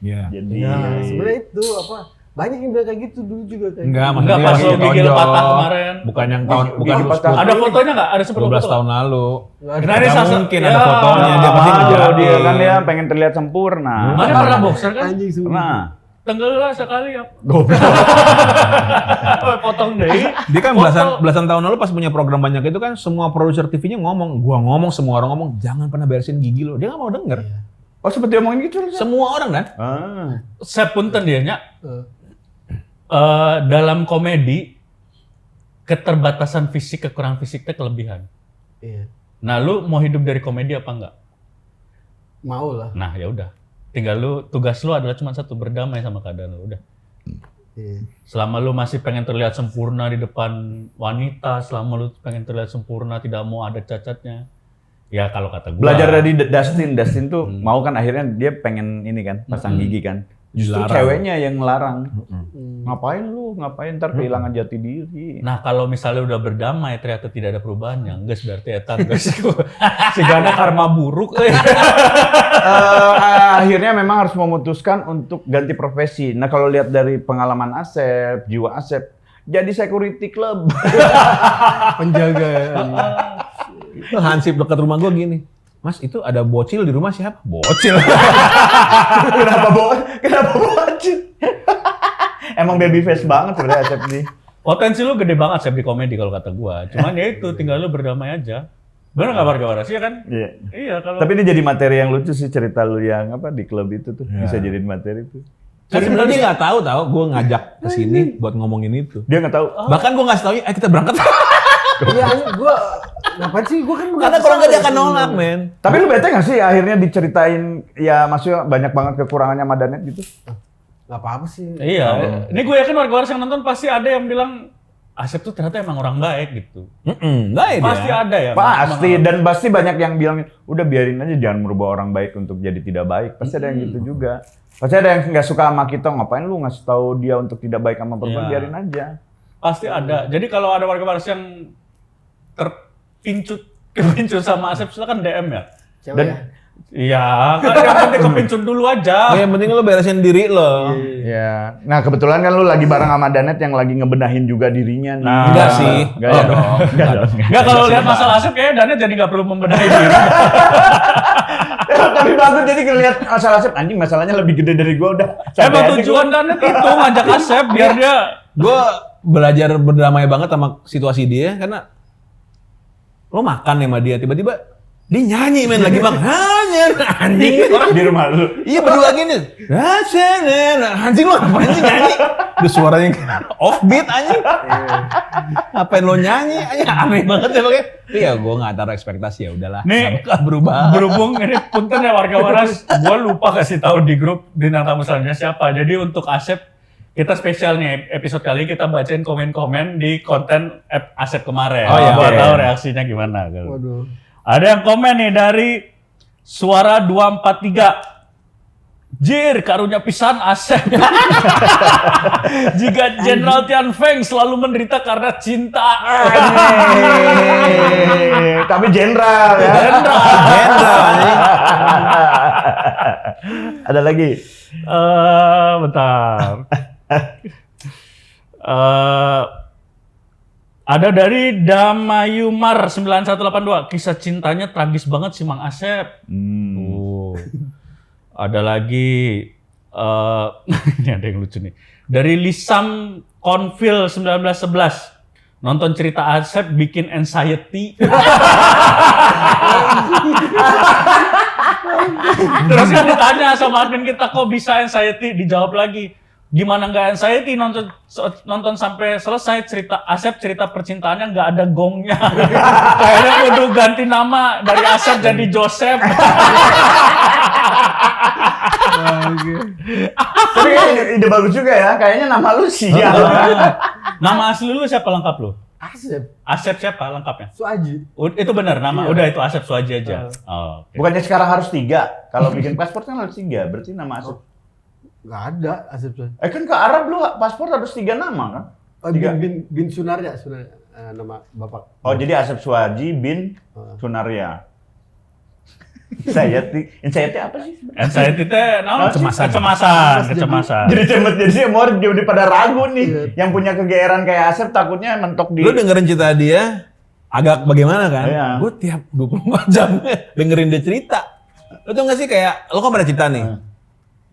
Iya. Ya, sebenarnya itu apa? Banyak yang bilang kayak gitu dulu juga kayak. Enggak, gitu. Enggak, pas lu gigil patah kemarin. Bukan yang tahun, bukan Gigi patah. Ada fotonya nggak? Ada 10 12 foto? tahun lalu. Nggak ada. Nah, ini Nggak sasa- mungkin Ya, ada fotonya, dia pasti Malu ngejar dia kan dia pengen terlihat sempurna. Mana pernah boxer kan? Anjing semua. Nah, Tenggelam sekali ya. goblok. Potong deh. Dia kan belasan tahun lalu pas punya program banyak itu kan semua produser TV-nya ngomong, gua ngomong, semua orang ngomong, jangan pernah beresin gigi lo. Dia nggak mau denger. Oh seperti omongin gitu. Semua orang kan? Saya punten dia nya. Dalam komedi keterbatasan fisik, kekurangan fisik itu kelebihan. Iya. Nah, lu mau hidup dari komedi apa enggak? Mau lah. Nah, ya udah. Tinggal tugas lu adalah cuma satu, berdamai sama keadaan lu, udah. Iya. Selama lu masih pengen terlihat sempurna di depan wanita, selama lu pengen terlihat sempurna, tidak mau ada cacatnya. Ya kalau kata gua. Belajar dari Dustin tuh mau kan akhirnya dia pengen ini kan pasang gigi kan. Justru Dilarang. ceweknya yang ngelarang. Ngapain ntar kehilangan jati diri. Nah, kalau misalnya udah berdamai ternyata tidak ada perubahan, ya enggak berarti eta geus sigana karma buruk. Akhirnya memang harus memutuskan untuk ganti profesi. Nah kalau lihat dari pengalaman Asep, jiwa Asep, jadi security club. Penjaga. Hansip dekat rumah gua gini. Mas, itu ada bocil di rumah siapa? Bocil. Kenapa bocil? Emang baby face banget sebenarnya Asep nih. Potensi lu gede banget Sep di komedi kalau kata gua. Cuman ya itu tinggal lu berdamai aja. Bener nggak warga waras? Iya kan? Iya. Iya kalau. Tapi ini jadi materi yang lucu sih cerita lu yang apa di klub itu tuh. Bisa jadiin materi tuh. Sebenarnya dia nggak tahu gue ngajak ke sini buat ngomongin itu. Dia nggak tahu. Bahkan gue ngasih tau, kita berangkat. Iya, gue ngapain sih? Gue kan Karena kalau nggak dia akan nolak, men. Tapi lu bete nggak sih akhirnya diceritain ya maksudnya banyak banget kekurangannya sama Danet gitu? Gak apa-apa sih. Iya. Ini gue yakin warga waras yang nonton pasti ada yang bilang Asep tuh ternyata emang orang baik gitu. Enggak ya Pasti dia. ada ya. Pasti dan pasti banyak yang bilang udah biarin aja jangan merubah orang baik untuk jadi tidak baik. Pasti ada yang gitu juga. Pasti ada yang nggak suka sama kita, ngapain lu ngasih tahu dia untuk tidak baik sama perempuan, Iya. biarin aja. Pasti ada. Jadi kalau ada warga waras yang kepincut sama Asep silakan DM ya. Cewek Dan ya? Iya, kan yang penting kepincut dulu aja. Yang penting lo beresin diri lo. Ya, nah kebetulan kan lu lagi bareng sama Danet yang lagi ngebenahin juga dirinya nih. Nah, Enggak sih. Enggak ya dong. Enggak dong. Enggak kalau lihat masalah Asep kayaknya Daniel jadi nggak perlu membenahi diri. Tapi bagus jadi ngeliat masalah Asep, anjing masalahnya lebih gede dari gua udah. Emang tujuan Daniel itu ngajak Asep biar dia Gue belajar berdamai banget sama situasi dia karena lo makan sama dia tiba-tiba dia nyanyi men lagi bang anjing orang di rumah lu. iya berdua gini anjing lo ngapain sih nyanyi udah suaranya offbeat anjing ngapain lo nyanyi anjing aneh banget ya pakai iya gue nggak taruh ekspektasi ya udahlah nih nggak berubah berhubung ini punten ya warga waras, gua lupa kasih tahu di grup bintang tamu selanjutnya siapa. Jadi untuk Asep kita spesial nih episode kali kita bacain komen-komen di konten Asep kemarin. Oh, iya, Gua oke. tahu reaksinya gimana. Waduh. Ada yang komen nih dari Suara 243. Jir, karunya pisan Asep. Jika Jenderal Tian Feng selalu menderita karena cinta. Tapi jenderal ya. Ada lagi. Bentar. Ada dari Damayumar 9182. Kisah cintanya tragis banget sih Mang Asep. Ada lagi ini ada yang lucu nih. Dari Lisam Konfil 1911. Nonton cerita Asep bikin anxiety. Terus kan ditanya sama admin kita kok bisa anxiety, dijawab lagi. Gimana nggak anxiety nonton sampai selesai cerita Asep cerita percintaannya nggak ada gongnya. Kayaknya kudu ganti nama dari Asep jadi Joseph. Tapi ide bagus juga ya. Kayaknya nama lu sial. Nama asli lu siapa lengkap lu? Asep. Asep siapa lengkapnya? Suaji. Itu benar nama. Udah itu Asep Suaji aja. Oh, oke. Bukannya sekarang harus 3. Kalau bikin paspor kan harus 3. Berarti nama Asep. Gak ada Asep Suaji. Kan ke Arab lu paspor harus 3 nama kan? Oh, bin Sunarya, nama bapak. Oh, jadi Asep Suaji bin Sunarya. Anxiety apa sih? Anxiety teh naon? Kecemasan. Kecemasan. Jadi cemet jadi sih mau jadi pada ragu nih. Yang punya kegeeran kayak Asep takutnya mentok di. Lu dengerin cerita dia agak bagaimana kan? Iya. Gue tiap 24 jam dengerin dia cerita. Lu tau gak sih kayak, lu kan pernah cerita nih.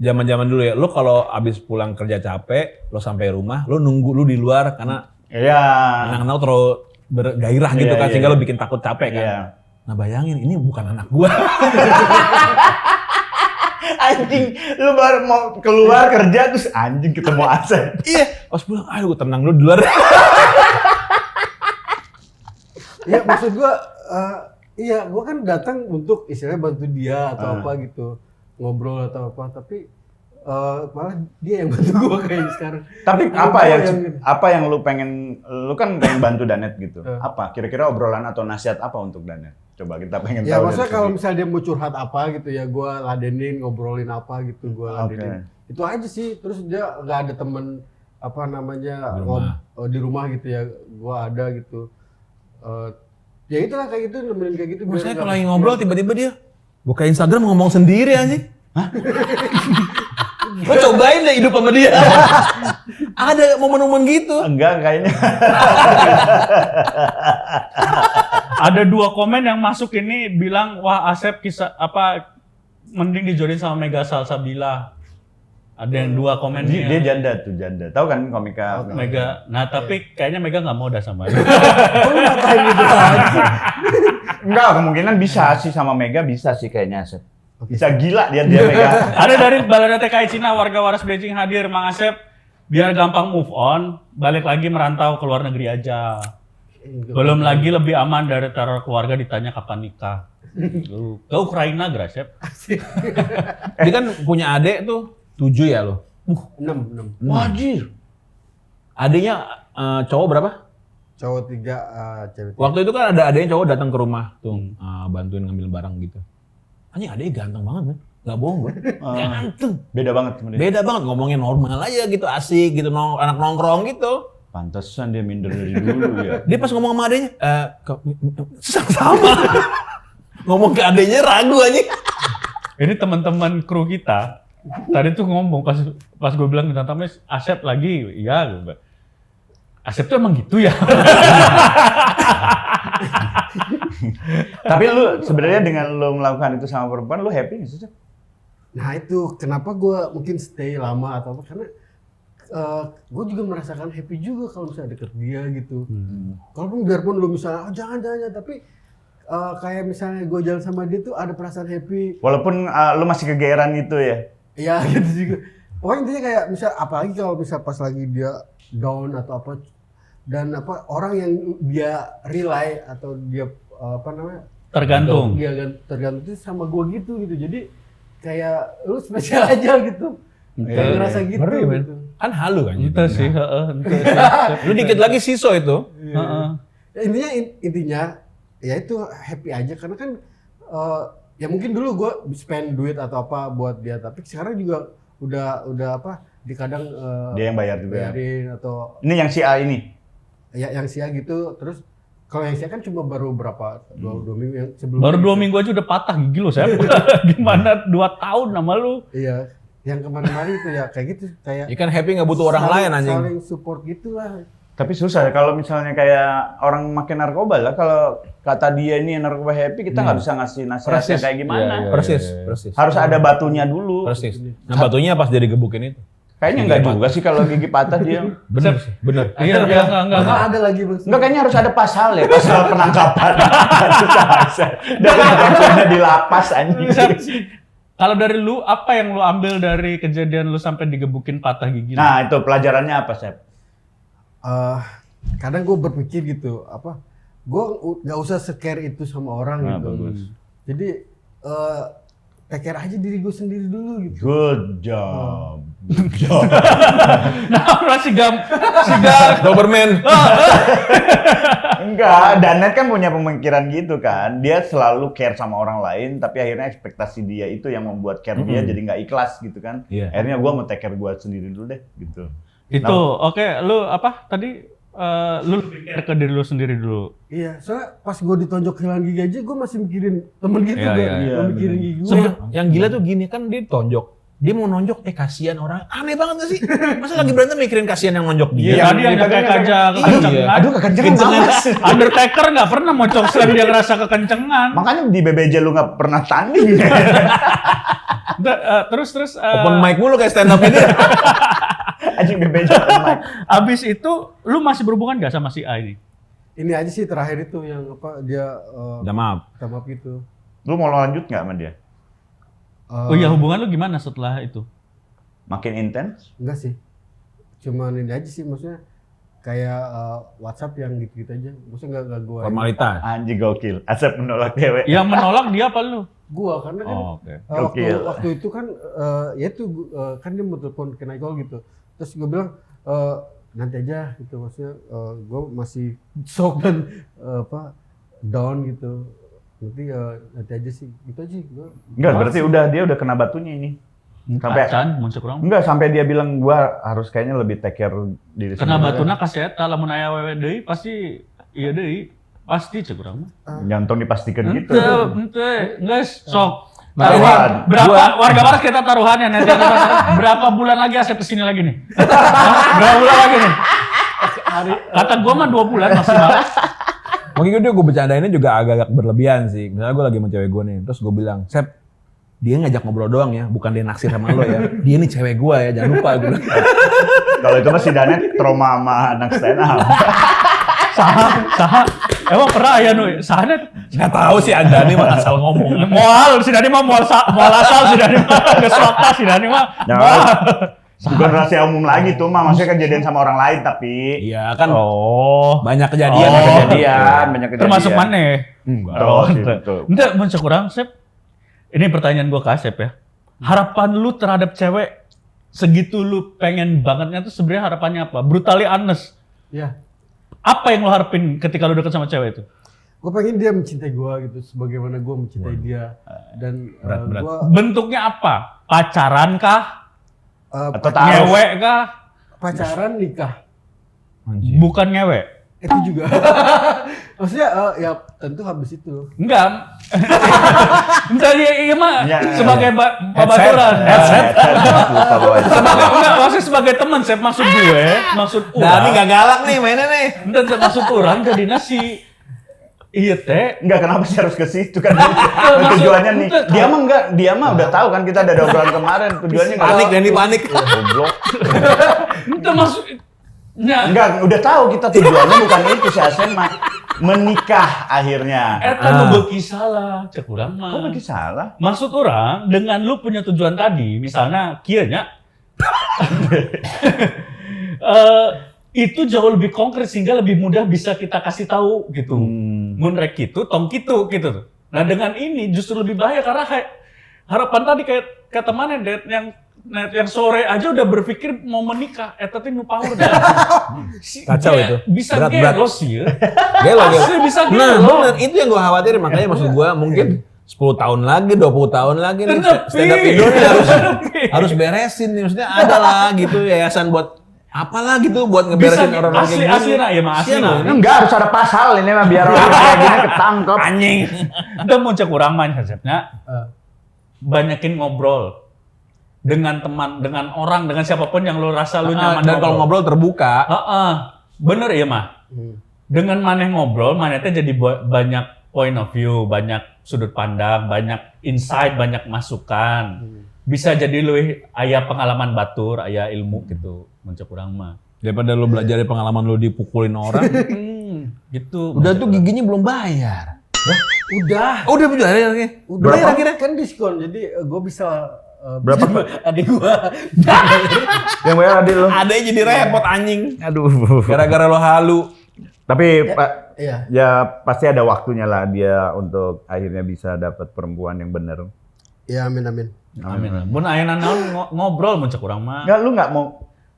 Zaman-zaman dulu ya, lu kalau abis pulang kerja capek, lu sampai rumah, lu nunggu lu di luar karena Iya. anak-anak terlalu bergairah gitu Iya, kan, iya, sehingga iya. lu bikin takut capek kan. Iya. Nah bayangin, ini bukan anak gua. Anjing, lu baru mau keluar kerja terus anjing ketemu Asep. Iya, pas pulang, aduh gua tenang dulu di luar. Ya maksud gua, iya gua kan datang untuk istilahnya bantu dia atau apa gitu, ngobrol atau apa, tapi malah dia yang bantu gua kayak sekarang. Tapi Gua apa yang lu pengen, lu kan pengen bantu Danet gitu. Apa kira-kira obrolan atau nasihat apa untuk Danet? Coba kita pengen ya tahu. maksudnya dari kalau segi. misalnya dia mau curhat apa gitu ya gua ladenin, ngobrolin apa gitu gua ladenin. Itu aja sih. Terus dia nggak ada temen apa namanya di rumah gitu ya, gua ada gitu. Ya itulah kayak gitu, nemenin kayak gitu. Maksudnya kalau lagi ngobrol tiba-tiba dia buka Instagram ngomong sendiri anjing. Gua cobain deh hidup sama dia. Ada momen-momen gitu. Enggak kayaknya. Ada 2 komen yang masuk ini bilang wah Asep kisah apa mending dijodohin sama Mega Salsabila. Ada yang 2 komen Dia janda. Tahu kan komika Mega. Nah, tapi kayaknya Mega nggak mau dah sama dia. Lu ngatain gitu aja. Enggak, kemungkinan bisa sih sama Mega bisa sih kayaknya Asep. Bisa gila dia Mega. Ada dari Balada TKI Cina, warga waras Beijing hadir, Mang Asep. Biar gampang move on, balik lagi merantau ke luar negeri aja. Belum lagi lebih aman dari teror keluarga ditanya kapan nikah. Lu ke Ukraina, Grasep. Dia kan punya adik tuh 7 ya lo. 6. Wajir. Adiknya cowok berapa? Cowok 3, cewek 3. Waktu itu kan ada adiknya cowok datang ke rumah tuh bantuin ngambil barang gitu. Anjing adiknya ganteng banget kan? Gak bohong gue. Ganteng. Beda banget sama dia. Beda banget ngomongnya normal aja gitu, asik gitu, anak nongkrong gitu. Pantesan dia minder dari dulu ya. Dia pas ngomong sama adiknya, sama. Ngomong ke adiknya ragu aja. Ini teman-teman kru kita tadi tuh ngomong pas gue bilang minta tamu Asep lagi, iya gue bilang. Asep tuh emang gitu ya. Tapi lu sebenarnya dengan lu melakukan itu sama perempuan, lu happy nggak sih? Nah itu kenapa gue mungkin stay lama atau apa, karena gue juga merasakan happy juga kalau misalnya deket dia gitu. Kalaupun biarpun lu misalnya jangan, tapi kayak misalnya gue jalan sama dia tuh ada perasaan happy. Walaupun lu masih kegeeran gitu ya? Iya gitu juga. Pokoknya intinya kayak misal apalagi kalau misal pas lagi dia down atau apa, dan apa orang yang dia rely atau dia apa namanya Tergantung. dia tergantung itu sama gue gitu. Jadi kayak lu spesial aja gitu. Kayak ngerasa gitu. Ngeri, men. Gitu. Kan halu kan. Itu sih, Lu dikit lagi siso itu. Ya, intinya ya itu happy aja karena kan ya mungkin dulu gue spend duit atau apa buat dia, tapi sekarang juga udah apa kadang Dia yang bayar juga. bayarin atau Ini yang si A ini? ya yang sia gitu. Terus kalau yang sia kan cuma baru berapa 2 minggu yang sebelum Baru 2 minggu aja udah patah gigi lu, Sep. Gimana 2 tahun sama lu? iya yang kemarin-kemarin itu ya kayak gitu kayak Ikan happy nggak butuh orang lain anjing. saling support gitulah. Tapi susah kalau misalnya kayak orang makin narkoba lah, kalau kata dia ini narkoba happy, kita nggak bisa ngasih nasihatnya kayak gimana. Persis. Harus ada batunya dulu. Persis. Nah batunya pas dia digebukin itu. Kayaknya enggak juga sih kalau gigi patah dia. Bener sih, bener. Iya, enggak. Bakal ada lagi Bang. Enggak, kayaknya harus ada pasal ya, pasal penangkapan. Dan penangkapannya di lapas anjing. Kalau dari lu, apa yang lu ambil dari kejadian lu sampai digebukin patah gigi? Nah, itu pelajarannya apa, Sep? Kadang gue berpikir gitu, apa gue nggak usah scare itu sama orang gitu. Bagus. Jadi take care aja diri gue sendiri dulu gitu. Good job. Nah, si Gam. Doberman. Enggak, Danet kan punya pemikiran gitu kan. Dia selalu care sama orang lain, tapi akhirnya ekspektasi dia itu yang membuat care dia jadi nggak ikhlas gitu kan. Iya. Akhirnya gue mau take care gue sendiri dulu deh gitu. Itu, oke, lu apa tadi? Lu lebih care ke diri lu sendiri dulu. Iya, soalnya pas gue ditonjok kehilangan gigi aja gue masih mikirin temen gitu Iya, kan. iya, Gue mikirin gigi gue. Yang gila tuh gini kan dia ditonjok. Dia mau nonjok, kasihan orang. Aneh banget gak sih? Masa lagi berantem mikirin kasihan yang nonjok dia? Iya, tadi yang kagak Iya. Aduh, kekencengan banget. Undertaker nggak pernah mau slam dia ngerasa kekencengan. Makanya di BBJ lu nggak pernah tanding. Terus Open mic mulu kayak stand up ini. Anjing BBJ open mic. abis itu lu masih berhubungan nggak sama si A ini? Ini aja sih terakhir itu yang apa dia Udah maaf. minta maaf gitu. Lu mau lanjut nggak sama dia? Oh iya, hubungan lu gimana setelah itu? Makin intens? Enggak sih. Cuman ini aja sih maksudnya kayak WhatsApp yang gitu-gitu aja. Maksudnya enggak gua. Formalitas. Anjing gokil. Asep menolak cewek. Yang menolak dia apa lu? Gua karena kan Oke. waktu itu kan ya itu kan dia mau telepon kena call gitu. Terus gue bilang nanti aja gitu, maksudnya gue masih shock dan down gitu. Nanti aja sih, gitu aja. Enggak, berarti dia udah kena batunya ini. Sampai Acan, muncul kurang. enggak, sampai dia bilang gua harus kayaknya lebih take care diri Kena sendiri. batuna kasih eta lamun aya wewe deui pasti iya deui. Pasti cek urang mah. Jantung dipastikan gitu. Ente, geus sok. Nah, Taruhan. Berapa warga waras kita taruhannya nanti berapa bulan lagi Asep kesini lagi nih? Berapa bulan lagi nih? Kata gua mah 2 bulan maksimal. Mungkin gue bercandainnya juga agak-agak berlebihan sih. Misalnya gue lagi sama cewek gue nih, terus gue bilang, Sep, dia ngajak ngobrol doang ya, bukan dia naksir sama lo ya. Dia nih cewek gua ya, jangan lupa gue. Kalau itu mah si Danet trauma sama anak stand up. Saha. Emang pernah ya Nuy? Sahanet? Nggak tahu sih Anda nih mah asal ngomong. Mual, si Dani mah mual asal, si Dani mah nggak swakta, si Dani mah mual. Bukan rahasia umum lagi tuh mah, maksudnya kejadian sama orang lain tapi. Iya kan. Oh. Banyak kejadian. Banyak kejadian. Termasuk mana? Oh, gitu. Enggak, muncul kurang, Sep. Ini pertanyaan gua ke Asep ya. Harapan lu terhadap cewek segitu lu pengen bangetnya tuh sebenarnya harapannya apa? Brutally honest. Ya. Apa yang lu harapin ketika lu deket sama cewek itu? Gue pengen dia mencintai gue gitu, sebagaimana gue mencintai dia. Dan Berat. gue Bentuknya apa? Pacaran kah? Atau taruh. Ngewek kah? pacaran nikah Bukan ngewek. itu juga. Maksudnya ya tentu habis itu. Enggak. Enggak, iya mah Ya. sebagai babaturan. Lupa bawa itu. Enggak, maksudnya sebagai teman, Sep. Maksud gue, maksud Nah, ini orang. gak galak nih mainnya nih. Enggak, maksud orang jadi nasi. Iya teh. Enggak, kenapa sih harus ke situ kan? maksud- Tujuannya nih. enggak, Dia mah udah tahu kan kita ada obrolan kemarin. Tujuannya nggak Panik tahu. dan panik. Goblok. Enggak maksudnya. Enggak, udah tahu kita tujuannya bukan itu si Asep mah menikah akhirnya. Eta nu beuki salah, cek urang mah. Kok berarti salah? Maksud orang dengan lu punya tujuan tadi, misalnya kieu nya. Itu jauh lebih konkret sehingga lebih mudah bisa kita kasih tahu gitu. Mun rek kitu, tong kitu gitu. Nah, dengan ini justru lebih bahaya karena harapan tadi kayak kata mana Det yang sore aja udah berpikir mau menikah, eta teh nu power dah. Kacau itu. Bisa Berat. gelos ya. Gelo. Asli bisa Nah, gelo. bener. Itu yang gue khawatirin. Makanya maksud gue mungkin 10 tahun lagi, 20 tahun lagi nih Tapi- stand up Indo nih harus beresin nih. Maksudnya ada lah gitu yayasan buat apalah gitu buat ngeberesin Bisa orang-orang kayak asli nah ya mah asli Kasian nah. loh. Enggak harus ada pasal ini mah biar orang kayak gini ketangkep. Anjing. Udah mau cek urang mah konsepnya. Banyakin ngobrol dengan teman, dengan orang, dengan siapapun yang lu rasa lu nyaman. Dan kalau ngobrol terbuka. Bener ya mah. Dengan maneh ngobrol, maneh teh jadi banyak point of view, banyak sudut pandang, banyak insight, banyak masukan. Bisa jadi lu aya pengalaman batur, aya ilmu gitu. Mun cek urang mah. Daripada lu belajar dari pengalaman lu dipukulin orang. Gitu. Udah tuh giginya belum bayar. Udah. Oh, udah bayar ya? Udah Bayar akhirnya. kan diskon, jadi gue bisa Berapa? adik gue. Yang bayar adil lo. Adanya jadi repot anjing. Aduh. Gara-gara lo halu. Tapi Iya. ya pasti ada waktunya lah dia untuk akhirnya bisa dapat perempuan yang benar. Ya amin. Amin. Mun ayeuna naon ngobrol mun cek urang mah. Enggak, lu nggak mau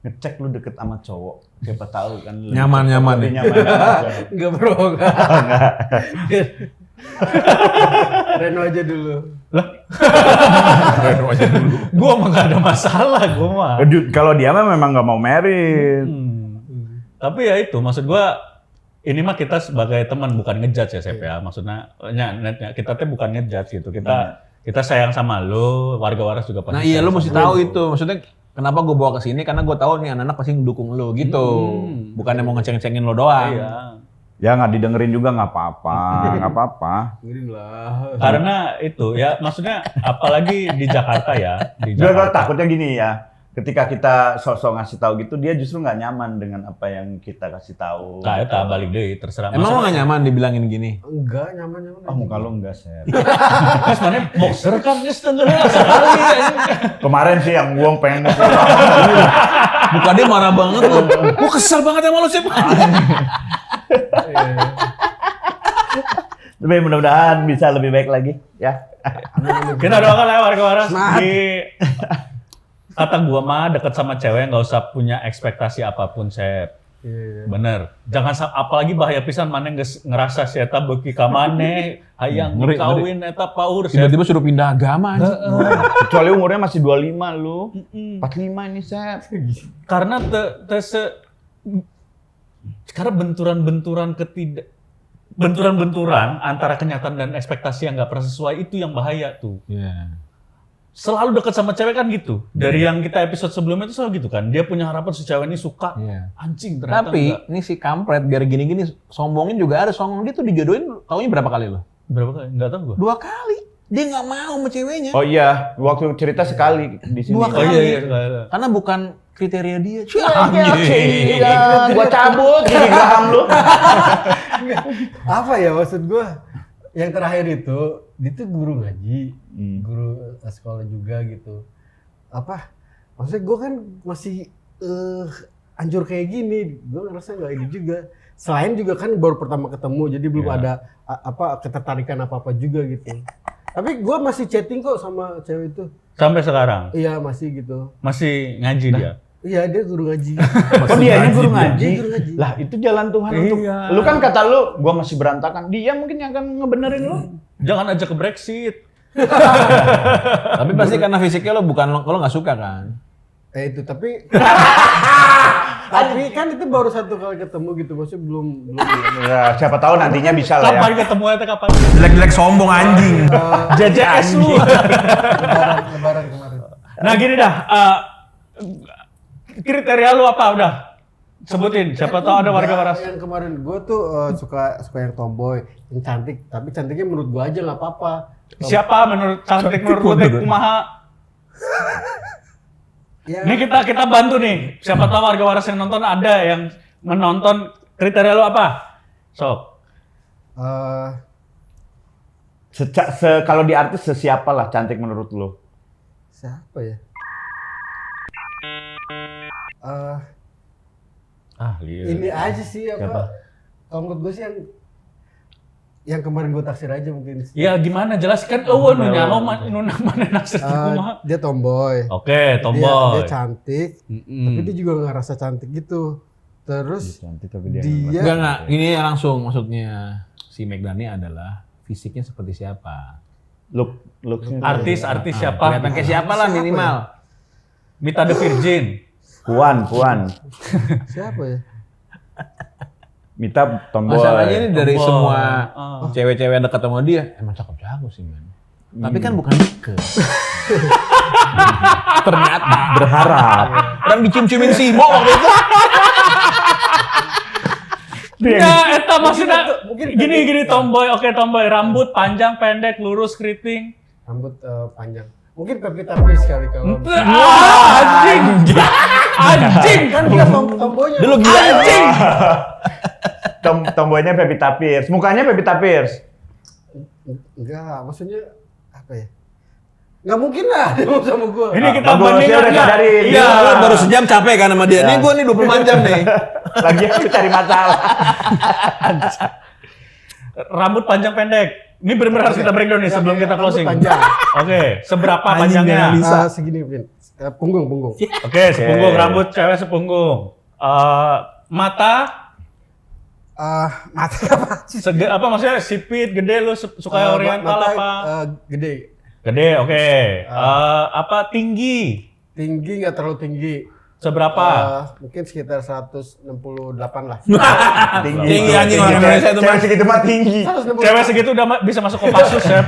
ngecek lu deket sama cowok. Siapa tahu kan lu Nyaman-nyaman lebih nih. nyaman. Enggak bro. Reno aja dulu. Gua mah gak ada masalah, gua mah. Kalau dia mah memang nggak mau married. Tapi ya itu, maksud gua ini mah kita sebagai teman bukan ngejudge ya, Sep ya. Maksudnya kita tuh bukan ngejudge gitu. Kita sayang sama lu, warga waras juga pasti. Nah iya, sayang lu mesti sama tahu lu. itu. Maksudnya kenapa gue bawa ke sini? Karena gue tahu nih anak-anak pasti ngedukung lu gitu. Bukannya mau ngeceng-cengin lo doang. Iya. Ya nggak didengerin juga nggak apa-apa, nggak apa-apa. Ngirim lah. Karena itu ya, maksudnya apalagi di Jakarta ya. Di Gue Jakarta. takutnya gini ya, ketika kita sosok ngasih tahu gitu, dia justru nggak nyaman dengan apa yang kita kasih tahu. Nah, itu balik deh, terserah. Emang lo gak nyaman dibilangin gini? Enggak nyaman. Oh, muka lo enggak, Ser. Mas mana boxer kan setengah sekali. Kemarin sih yang gue pengen Muka dia marah banget lo. Gue kesel banget sama lo sih. Tapi mudah-mudahan bisa lebih baik lagi ya. Kita doakan lah warga waras di kata gua mah deket sama cewek nggak usah punya ekspektasi apapun, Sep. Iya. Bener. Jangan apalagi bahaya pisan maneh geus ngerasa si eta beuki ka maneh, hayang Ngeri, dikawin eta paur, Sep. Tiba-tiba suruh pindah agama anjing. Kecuali umurnya masih 25 lu. 45 ini, Ser. Karena karena benturan-benturan antara kenyataan dan ekspektasi yang nggak pernah sesuai itu yang bahaya tuh. Iya. Selalu deket sama cewek kan gitu. Dari yang kita episode sebelumnya itu selalu gitu kan. Dia punya harapan si cewek ini suka. Iya. Anjing ternyata Tapi enggak. ini si kampret biar gini-gini sombongin juga ada. Songong dia tuh dijodohin taunya berapa kali lo? Berapa kali? Enggak tahu gua. 2 kali. Dia nggak mau sama ceweknya. Oh iya, waktu cerita sekali di sini. 2 Oh kali. iya. Karena bukan kriteria dia. Iya, gua cabut gigi geraham lu. Apa ya maksud gua? Yang terakhir itu, dia tuh guru ngaji, guru sekolah juga gitu. Apa? Maksudnya gua kan masih anjur kayak gini, gua ngerasa nggak ini juga. Selain juga kan baru pertama ketemu, jadi belum ada ketertarikan apa-apa juga gitu. Tapi gua masih chatting kok sama cewek itu. Sampai sekarang Iya masih gitu. masih ngaji dia. Iya dia guru ngaji. Oh dia guru ngaji. Dia guru ngaji. Lah itu jalan Tuhan untuk Iya. lu kan kata lu gua masih berantakan. Dia mungkin yang akan ngebenerin lu. Jangan ajak ke Brexit. Tapi pasti karena fisiknya lo nggak suka kan? Itu tapi tapi kan itu baru satu kali ketemu gitu, maksudnya belum Ya, siapa tahu nantinya bisa lah ya. Kapan ketemu ya kapan? Jelek-jelek sombong anjing. JJS lu. lebaran kemarin. Nah gini dah, kriteria lu apa udah? Sebutin, siapa tahu ada warga waras. Yang kemarin gue tuh suka yang tomboy, yang cantik, tapi cantiknya menurut gue aja nggak apa-apa. Siapa menurut cantik menurut lu kumaha? Ya, Ini kita bantu nih. Siapa tahu warga waras yang nonton ada yang menonton, kriteria lu apa? Sok. Kalau di artis sesiapa lah cantik menurut lu? Siapa ya? Ini aja sih apa? Siapa? Kalau menurut gue sih yang kemarin gue taksir aja mungkin. Ya gimana jelaskan nunya mana naksir kumaha. Dia tomboy. Oke, tomboy. Dia cantik, tapi dia juga nggak rasa cantik gitu. Terus Cantik tapi dia Enggak. Ini langsung maksudnya si Megdani adalah fisiknya seperti siapa? look Artis siapa? Kelihatan kayak siapa lah minimal. Mita the Virgin. Puan. siapa ya? Mita tomboy. Masalahnya ini dari Tomboy. semua Oh. cewek-cewek yang dekat sama dia, emang cakep-cakep sih man. Tapi kan bukan deket. Ternyata berharap. orang dicium-ciumin Simo waktu itu. Ya, eta maksudnya gini tomboy. Oke, tomboy. Rambut panjang, pendek, lurus, keriting. Rambut panjang. Mungkin Pevita Pierce kali kalau. Anjing. Kan dia tomboynya. Dulu gila Anjing. Tomboynya Pevita Pierce. Mukanya Pevita Pierce. Enggak, maksudnya apa ya? Enggak mungkin lah dia mau sama gua. Ini kita Bagus, bandingkan dia udah nggak? sadarin. Iya. Lu baru sejam capek kan sama dia. Ya. Nih gua nih 24 jam nih. Lagi aku cari masalah. Rambut panjang pendek. Ini benar-benar harus kita breakdown nih sebelum kita closing. Rambut panjang. Oke, seberapa Anjing, panjangnya? jangan Segini mungkin. Punggung. Oke, sepunggung rambut cewek sepunggung. Mata Mata apa sih? apa maksudnya sipit, gede lu suka oriental mata, apa? Gede. Gede, oke. Apa tinggi? Tinggi nggak terlalu tinggi. Seberapa? Mungkin sekitar 168 lah. Tinggi anjing orang Indonesia itu Cewek mah. segitu mah tinggi. 165. Cewek segitu udah bisa masuk Kopassus ya.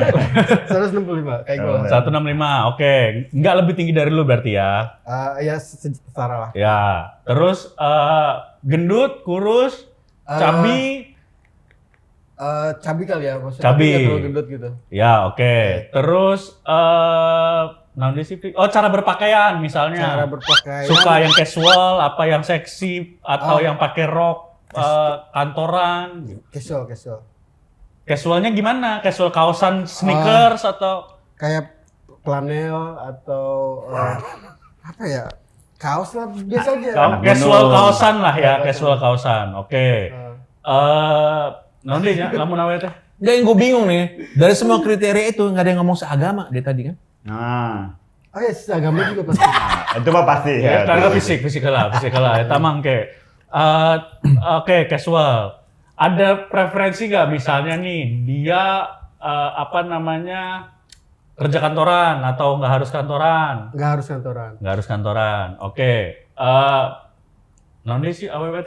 165 kayak gue. 165, oke. Nggak lebih tinggi dari lu berarti ya? Ya setara lah. Ya. Terus gendut, kurus, cabi. Cabi kali ya maksudnya. Cabi. Nggak terlalu gendut gitu. Ya, oke. Terus cara berpakaian misalnya. Cara berpakaian. Suka yang casual, apa yang seksi, atau yang pakai rok kantoran. Casual. Casualnya gimana? Casual kaosan sneakers atau Kayak flanel atau apa ya? Kaos lah biasa aja. casual kaosan lah ya, casual kaosan. Oke. Nanti ya, lamun awe teh. Nggak, yang gue bingung nih, dari semua kriteria itu nggak ada yang ngomong seagama dia tadi kan? Nah, Oh ya, agama juga pasti. itu mah pasti ya. Karena fisik lah. Eta mah ke. Oke, casual. Ada preferensi nggak misalnya nih dia kerja kantoran atau nggak harus kantoran? Nggak harus kantoran. Nggak harus kantoran. Oke. Nanti sih awet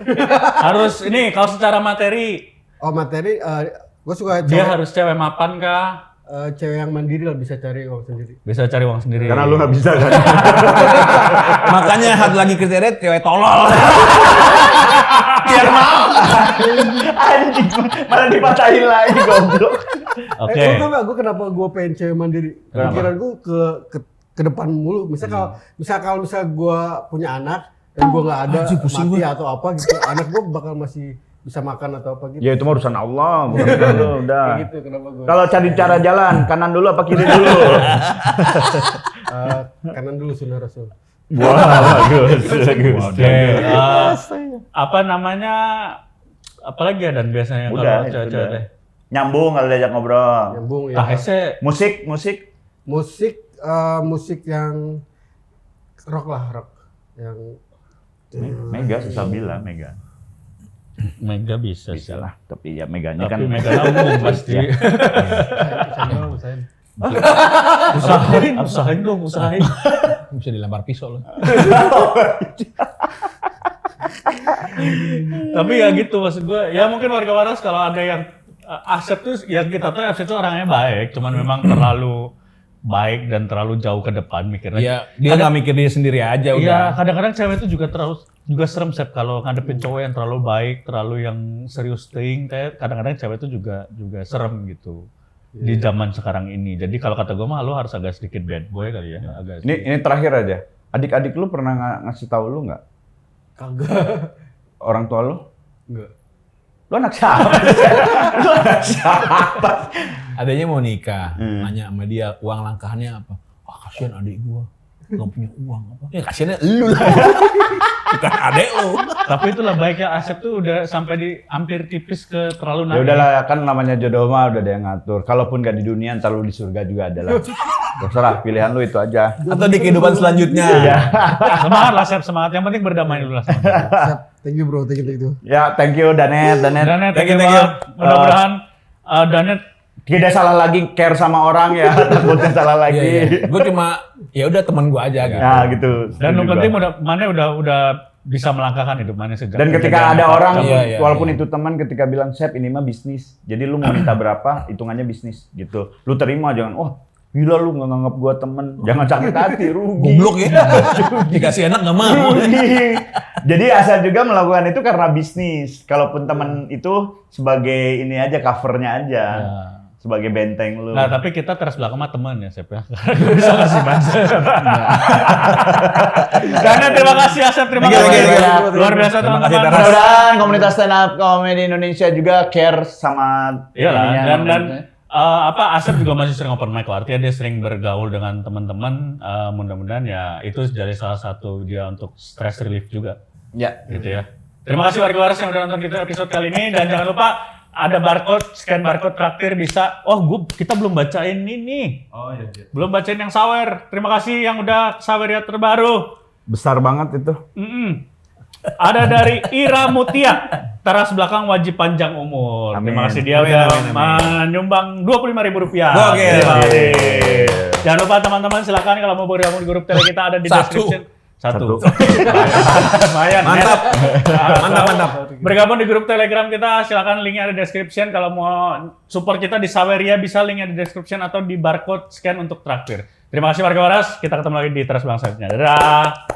harus ini kalau secara materi Oh materi, gue suka dia cewek. harus cewek mapan kah? cewek yang mandiri lah, bisa cari uang sendiri. Bisa cari uang sendiri. Karena lu nggak bisa kan. Makanya satu lagi kriteria cewek tolol. Biar mau. Anjing, malah dipatahin lagi goblok. Oke. Lu tau gak gue kenapa gue pengen cewek mandiri? Pikiran gue ke depan mulu. Misal kalau gue punya anak dan gue nggak ada mati atau apa gitu, anak gue bakal masih bisa makan atau apa gitu. Ya itu mah urusan Allah, bukan lu udah. Kayak gitu kenapa gue. Kalau cari cara jalan, kanan dulu apa kiri dulu? Kanan dulu sunnah Rasul. Wah, bagus. Oke. Apa namanya? Apalagi ya dan biasanya Udah, kalau itu cewek-cewek udah. teh. Nyambung kalau diajak ngobrol. Nyambung ya. Tahese Musik. Musik yang rock lah, rock. Yang Mega susah bilang Mega. Mega bisa sih. Bisa lah, tapi ya Meganya Tapi kan. Mega umum pasti. Usahain dong. Bisa dilempar pisau loh. Tapi ya gitu maksud gue. Ya mungkin warga waras kalau ada yang Asep tuh, yang kita tahu Asep tuh orangnya baik, cuman memang terlalu baik dan terlalu jauh ke depan mikirnya. Iya, dia nggak mikir diri sendiri aja udah. Iya, kadang-kadang cewek itu juga serem Sep kalau ngadepin cowok yang terlalu baik, terlalu yang serius thing, kayak kadang-kadang cewek itu juga serem gitu. Di zaman sekarang ini. Jadi kalau kata gue mah lo harus agak sedikit bad boy kali ya, agak Ini terakhir aja. Adik-adik lu pernah ngasih tahu lu nggak? kagak. Orang tua lu? Enggak. Lu anak siapa? Lu anak siapa? Adanya mau nikah, nanya sama dia uang langkahnya apa? Wah kasihan adik gua, nggak punya uang apa? Ya kasihannya lu lah, bukan adek lu. Tapi itulah baiknya Asep tuh udah sampai di hampir tipis ke terlalu Ya udahlah, kan namanya jodoh mah udah ada yang ngatur. Kalaupun gak di dunia, ntar lu di surga juga ada lah. Terserah, pilihan lu itu aja. Atau di kehidupan selanjutnya. Semangat lah Sep, semangat. Yang penting berdamai dulu lah sama dia. Siap. Thank you bro, thank you. Ya, thank you Danet. Danet, Thank you. banget. Mudah-mudahan Danet Tidak salah lagi care sama orang ya, takutnya salah lagi. Iya. Gue cuma ya udah teman gua aja gitu. Nah, gitu. dan yang Setuju penting gua. Mane udah bisa melangkahkan hidup Mane sejak Dan ketika kejadian ada apa. orang, Iya, walaupun itu teman, ketika bilang, Sep ini mah bisnis. Jadi lu mau minta berapa, hitungannya bisnis gitu. Lu terima, jangan, oh gila lu nggak nganggap gua temen. Jangan sakit hati, rugi. Goblok ya. Dikasih enak nggak mau. Rugi. Jadi Asal juga melakukan itu karena bisnis. Kalaupun temen itu sebagai ini aja, covernya aja. Ya. Sebagai benteng lu. Nah, tapi kita teras belakang mah teman ya, Sep ya. Karena bisa ngasih budget. Danet, terima kasih Asep, terima Thank you, kasih. thank you. Luar biasa Terima kasih, teman-teman. Taras. Mudah-mudahan komunitas stand up comedy Indonesia juga care sama Iyalah, ininya. dan Asep juga masih sering open mic, artinya dia sering bergaul dengan teman-teman. Mudah-mudahan ya itu jadi salah satu dia untuk stress relief juga, Ya. gitu ya. Terima kasih warga waras yang udah nonton kita episode kali ini, dan jangan lupa ada barcode, scan barcode traktir bisa. Oh, kita belum bacain ini. Oh iya. Belum bacain yang sawer. Terima kasih yang udah sawer ya terbaru. Besar banget itu. Ada dari Ira Mutia, teras belakang wajib panjang umur. Amin. Terima kasih dia Amin, udah amin, menyumbang Rp25.000. Oke. Terima kasih. Jangan lupa teman-teman silakan kalau mau bergabung di grup tele kita ada di Satu. description. Satu. Satu. Lumayan. Mantap. Ya. Mantap. Bergabung di grup Telegram kita, silakan linknya ada di description. Kalau mau support kita di Saweria bisa linknya di description atau di barcode scan untuk traktir. Terima kasih warga waras. Kita ketemu lagi di Teras Bang selanjutnya. Dadah.